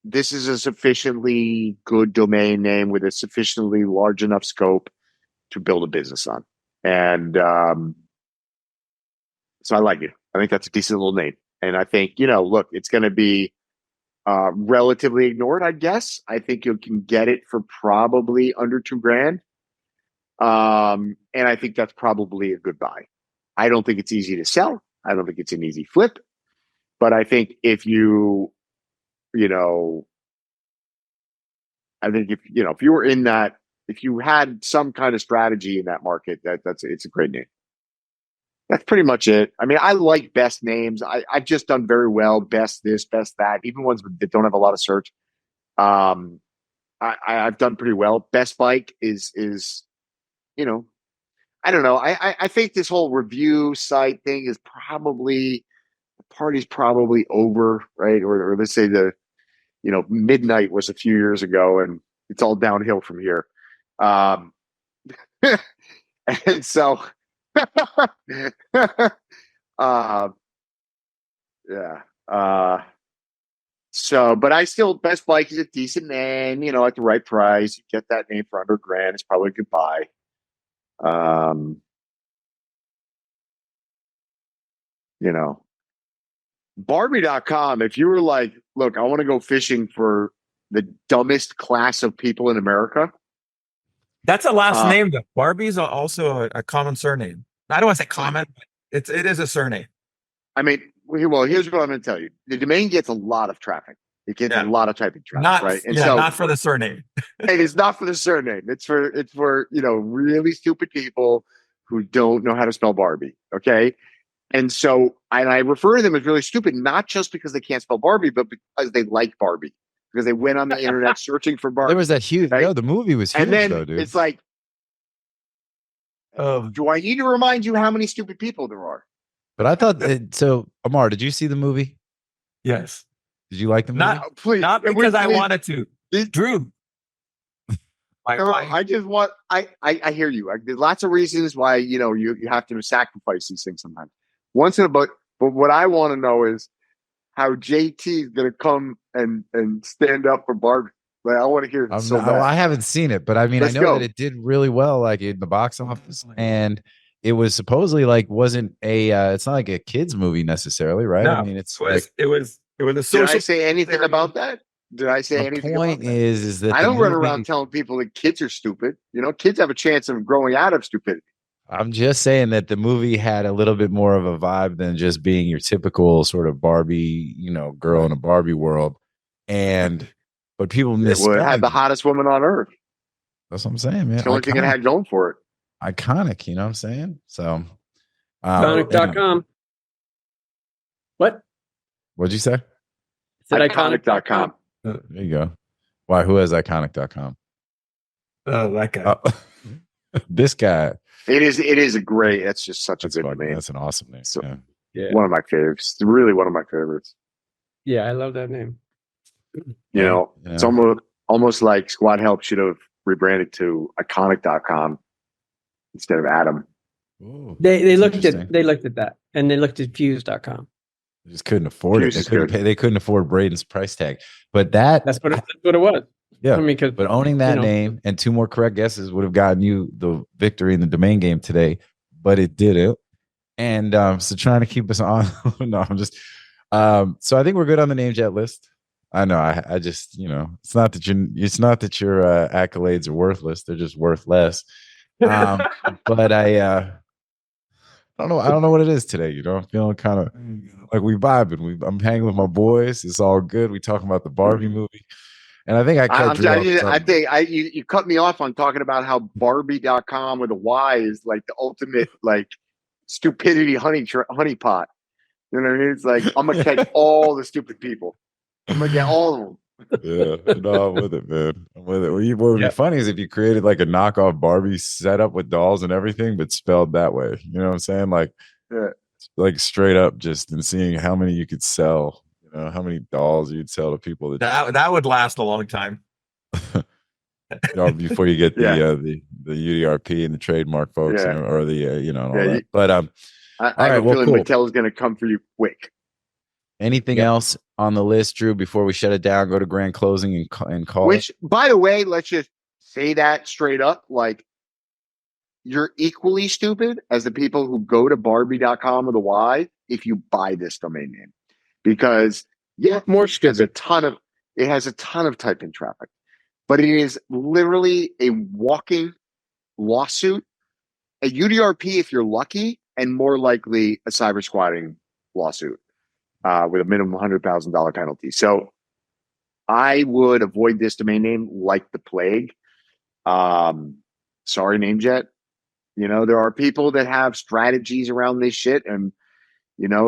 This is a sufficiently good domain name with a sufficiently large enough scope to build a business on. And so I like it. I think that's a decent little name. And I think, look, it's going to be relatively ignored, I guess. I think you can get it for probably under $2,000. And I think that's probably a good buy. I don't think it's easy to sell. I don't think it's an easy flip. But I think if you were in that, if you had some kind of strategy in that market, it's a great name. That's pretty much it. I mean, I like best names. I've just done very well. Best this, best that. Even ones that don't have a lot of search. I've done pretty well. Best Bike is I don't know. I think this whole review site thing is probably, the party's probably over, right? Or let's say midnight was a few years ago, and it's all downhill from here. And so, but I still, Best Bike is a decent name, at the right price. You get that name for under $1,000, it's probably a good buy. Barbie.com, if you were like, look, I want to go fishing for the dumbest class of people in America. That's a last name, though. Barbie's also a common surname. I don't want to say common, but it is a surname. I mean, well, here's what I'm going to tell you. The domain gets a lot of traffic. It gets a lot of typing traffic, right? And so, not for the surname. It is not for the surname. It's for really stupid people who don't know how to spell Barbie. Okay. And so I refer to them as really stupid, not just because they can't spell Barbie, but because they like Barbie. Because they went on the internet searching for Barbie. There was that huge, the movie was huge, and then though, dude. It's like, do I need to remind you how many stupid people there are? But I thought, so Ammar, did you see the movie? Yes. Did you like the movie? Not because I wanted to. Drew. I just want, I hear you. There's lots of reasons why, you have to sacrifice these things sometimes. Once in a but what I want to know is how JT is going to come and stand up for Barbie. Like, I want to hear it so bad. I haven't seen it, but I mean, Let's I know go. that it did really well, like in the box office, and it was supposedly wasn't a, it's not like a kids movie necessarily, right? No, I mean, it was a social. Did I say anything about that? Did I say anything? The point is that I don't run around telling people that kids are stupid. Kids have a chance of growing out of stupidity. I'm just saying that the movie had a little bit more of a vibe than just being your typical sort of Barbie, girl in a Barbie world. But people miss. It had the hottest woman on earth. That's what I'm saying, man. It's the only thing it had going for it. Iconic, you know what I'm saying? So, Iconic.com. What? What'd you say? Said Iconic.com. There you go. Why? Who has Iconic.com? That guy. This guy. It is a great. That's just such a good name. That's an awesome name. So, yeah. One of my favorites. Really one of my favorites. Yeah, I love that name. It's almost like Squad Help should have rebranded to Iconic.com instead of Adam. Ooh, they looked at that, and they looked at Fuse.com. They just couldn't afford it. They couldn't afford Braden's price tag. But that's what it was. Yeah, I mean, but owning that name and 2 more correct guesses would have gotten you the victory in the domain game today, but it didn't. And so trying to keep us on. No, I'm just. So I think we're good on the NameJet list. I know. I just it's not that your accolades are worthless. They're just worth less. But I don't know. I don't know what it is today. I'm feeling kind of like we vibing. I'm hanging with my boys. It's all good. We talking about the Barbie movie. And I think you cut me off on talking about how Barbie.com with a Y is like the ultimate stupidity honeypot. You know what I mean? It's like, I'm gonna catch all the stupid people. I'm gonna get all of them. Yeah, no, I'm with it, man. I'm with it. What would be funny is if you created like a knockoff Barbie setup with dolls and everything, but spelled that way. You know what I'm saying? Like straight up, just and seeing how many you could sell. How many dolls you'd sell to people that would last a long time. Before you get the UDRP and the trademark folks, or the all that. But I have a feeling Mattel's going to come for you quick. Anything else on the list, Drew? Before we shut it down, go to GrandClosing and call. Which, by the way, let's just say that straight up. Like, you're equally stupid as the people who go to Barbie.com with a Y if you buy this domain name, because more stupid. It has a ton of type in traffic, but it is literally a walking lawsuit, a UDRP if you're lucky, and more likely a cyber squatting lawsuit with a minimum $100,000 penalty. So I would avoid this domain name like the plague. Sorry, NameJet. There are people that have strategies around this shit, and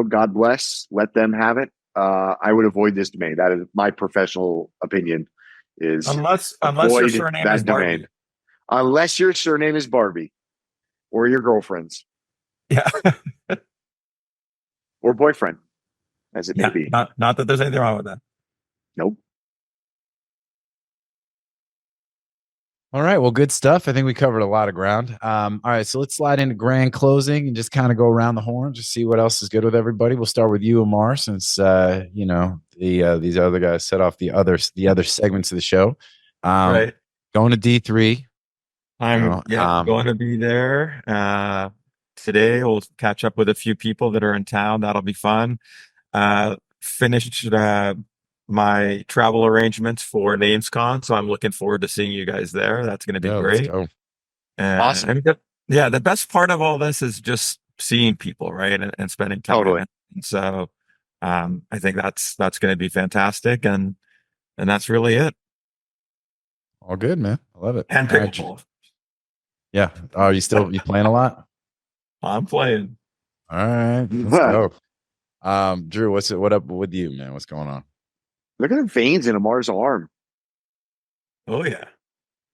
God bless, let them have it. I would avoid this domain. That is my professional opinion. Is unless your surname is Barbie. Domain. Unless your surname is Barbie, or your girlfriend's, or boyfriend, as it may be. Not that there's anything wrong with that. Nope. All right. Well, good stuff. I think we covered a lot of ground. All right. So let's slide into GrandClosing and just kind of go around the horn, just see what else is good with everybody. We'll start with you, Ammar, since these other guys set off the other segments of the show. Right. Going to D3. I'm going to be there. Today we'll catch up with a few people that are in town. That'll be fun. Finished my travel arrangements for NamesCon, so I'm looking forward to seeing you guys there. That's going to be great. Awesome. The best part of all this is just seeing people, right, and spending time. Totally. And so I think that's going to be fantastic, and that's really it. All good, man. I love it. And pickleball. Yeah. Are you playing a lot? I'm playing. All right. Let's go. Drew, what up with you, man? What's going on? Look at the veins in Ammar's arm. Oh yeah.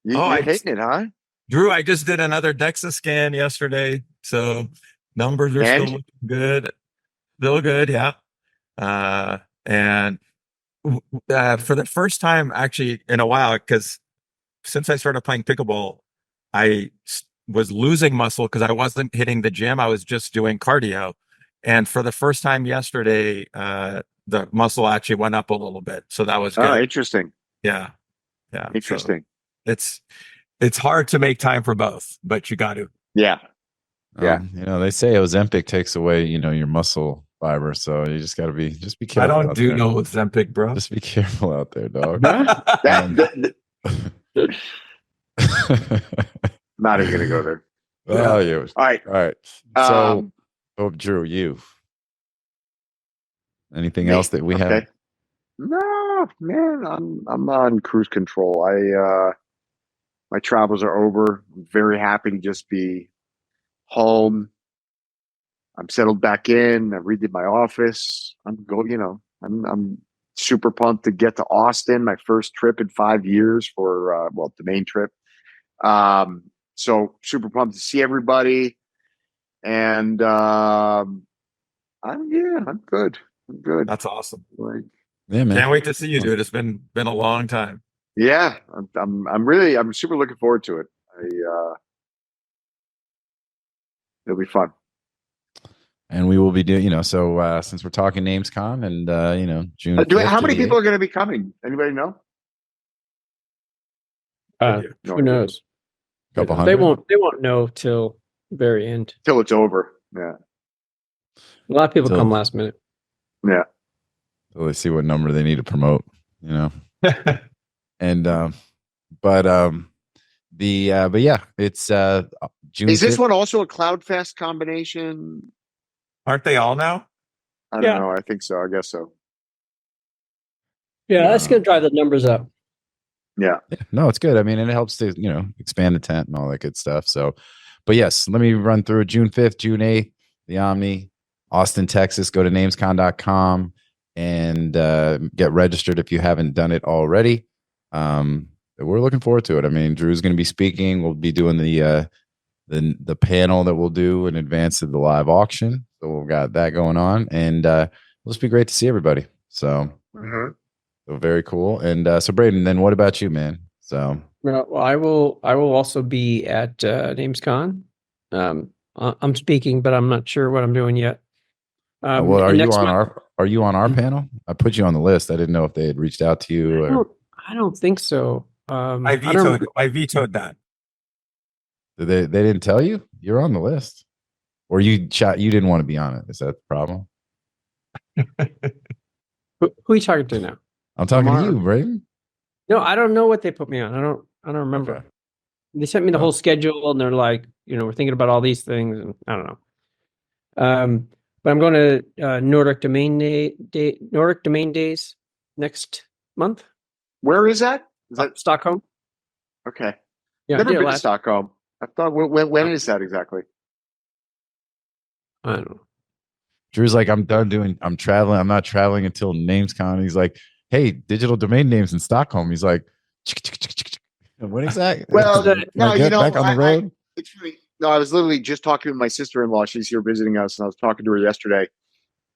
You're hitting it, huh? Drew, I just did another DEXA scan yesterday, so numbers are still looking good. Still good, yeah. And for the first time, actually, in a while, because since I started playing pickleball, I was losing muscle because I wasn't hitting the gym. I was just doing cardio. And for the first time yesterday, the muscle actually went up a little bit. So that was good. Oh, interesting. Yeah. Interesting. So it's hard to make time for both, but you got to. Yeah. They say Ozempic takes away, your muscle fiber. So you just got to be careful. I don't do no Ozempic, bro. Just be careful out there, dog. Not even going to go there. All right. So, Drew, you. Anything else that we have? No, man, I'm on cruise control. My travels are over. I'm very happy to just be home. I'm settled back in. I redid my office. I'm super pumped to get to Austin, my first trip in 5 years for the main trip. So super pumped to see everybody. And I'm good. I'm good. That's awesome. Yeah, man. Can't wait to see you, dude. It's been a long time. Yeah, I'm super looking forward to it. It'll be fun. And we will be doing, since we're talking NamesCon and June. How many people are going to be coming? Anybody know? Who knows? Couple hundred. They won't know till very end. Till it's over. Yeah. A lot of people come last minute. Yeah. So they see what number they need to promote, And it's June. Is this one also a CloudFest combination? Aren't they all now? I don't know. I think so. I guess so. Yeah, that's going to drive the numbers up. Yeah. No, it's good. I mean, and it helps to, expand the tent and all that good stuff. So, but yes, let me run through it. June 5th, June 8th, the Omni, Austin, Texas. Go to namescon.com and get registered if you haven't done it already. We're looking forward to it. I mean, Drew's going to be speaking. We'll be doing the panel that we'll do in advance of the live auction. So we've got that going on, and it'll just be great to see everybody. So, so very cool. And so Braden, then what about you, man? So Well, I will also be at NamesCon. I'm speaking, but I'm not sure what I'm doing yet. well, are you on our Mhm. panel? I put you on the list. I didn't know if they had reached out to you. Or I don't think so. I vetoed that. they didn't tell you you're on the list, or you didn't want to be on it. Is that the problem? Who are you talking to now? I'm talking Ammar? to you, Braden. No, I don't know what they put me on. I don't remember. Okay. They sent me the whole schedule, and they're like, we're thinking about all these things, and I don't know. But I'm going to Nordic Domain Days next month. Where is that? Is that Stockholm? okay? Yeah, Never I did been it to Stockholm. I thought when is that exactly? I don't know. Drew's like, I'm traveling. I'm not traveling until NamesCon. He's like, hey, digital domain names in Stockholm. He's like, when is that? Well, no, back on the road. It's funny. No, I was literally just talking with my sister-in-law. She's here visiting us, and I was talking to her yesterday,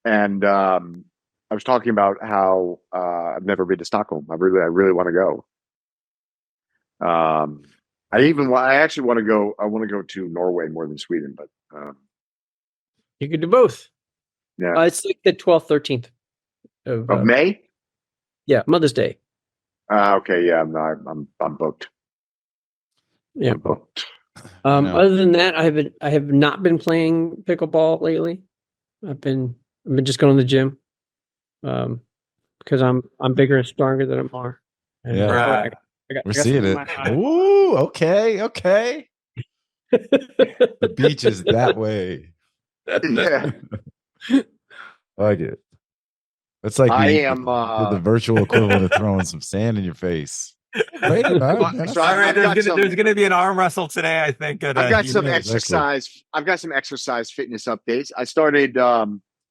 and I was talking about how I've never been to Stockholm. I really want to go. I actually want to go. I want to go to Norway more than Sweden, but You could do both. yeah, It's like the 12th, 13th of May. Yeah, Mother's Day. Okay, yeah, I'm booked. Yeah. I'm booked. Other than that, I have not been playing pickleball lately. I've been just going to the gym, because I'm bigger and stronger than Ammar. And Yeah. We're seeing it. Ooh, okay. The beach is that way. Yeah, I like it. It's like I you're am the virtual equivalent of throwing some sand in your face. Wait, So there's gonna be an arm wrestle today, I think. I've got some exactly. exercise. I've got some exercise fitness updates. I started.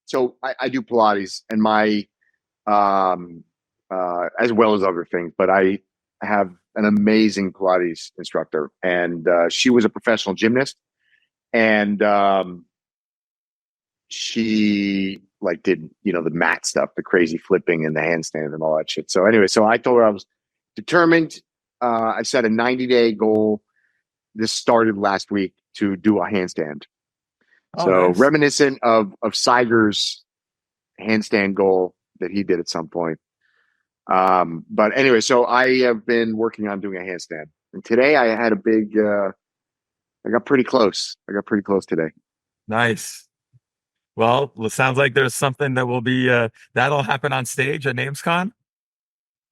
So I do Pilates, and my as well as other things, but I have an amazing Pilates instructor, and she was a professional gymnast, and she like did the mat stuff, the crazy flipping and the handstand and all that shit. So anyway, so I told her I was determined. I set a 90-day goal. This started last week to do a handstand. Nice. Reminiscent of Seiger's handstand goal that he did at some point. But anyway, so I have been working on doing a handstand, and today I had a big. I got pretty close. Today. Nice. Well, it sounds like there's something that will be that'll happen on stage at NamesCon.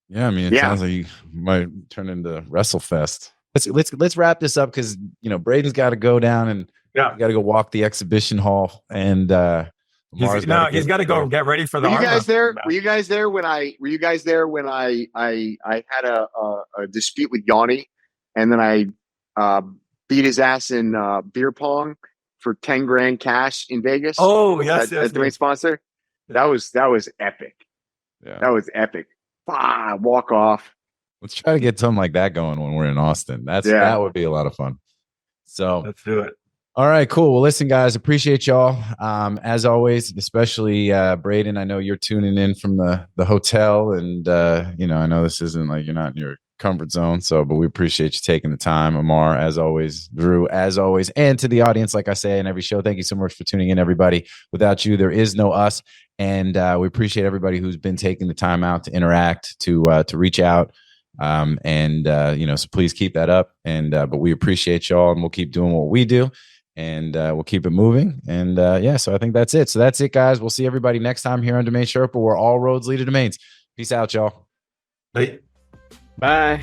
Yeah, I mean, it sounds like you might turn into WrestleFest. Let's wrap this up, because Braden's got to go down and got to go walk the exhibition hall, and he's got to go get ready for the. Were you guys there? Were you guys there when I had a dispute with Yanni, and then I beat his ass in beer pong for 10 grand cash in Vegas? Oh yes, as the main sponsor. That was epic. Yeah, that was epic. Walk off. Let's try to get something like that going when we're in Austin. That would be a lot of fun. So let's do it. All right, cool. Well, listen, guys, appreciate y'all. As always, especially Braden. I know you're tuning in from the hotel, and I know this isn't like you're not in your comfort zone. So, but we appreciate you taking the time. Ammar, as always, Drew, as always, and to the audience, like I say in every show, thank you so much for tuning in, everybody. Without you, there is no us, and we appreciate everybody who's been taking the time out to interact, to reach out. So please keep that up. And but we appreciate y'all, and we'll keep doing what we do. And we'll keep it moving. And so I think that's it. So that's it, guys. We'll see everybody next time here on Domain Sherpa, where all roads lead to domains. Peace out, y'all. Bye. Bye.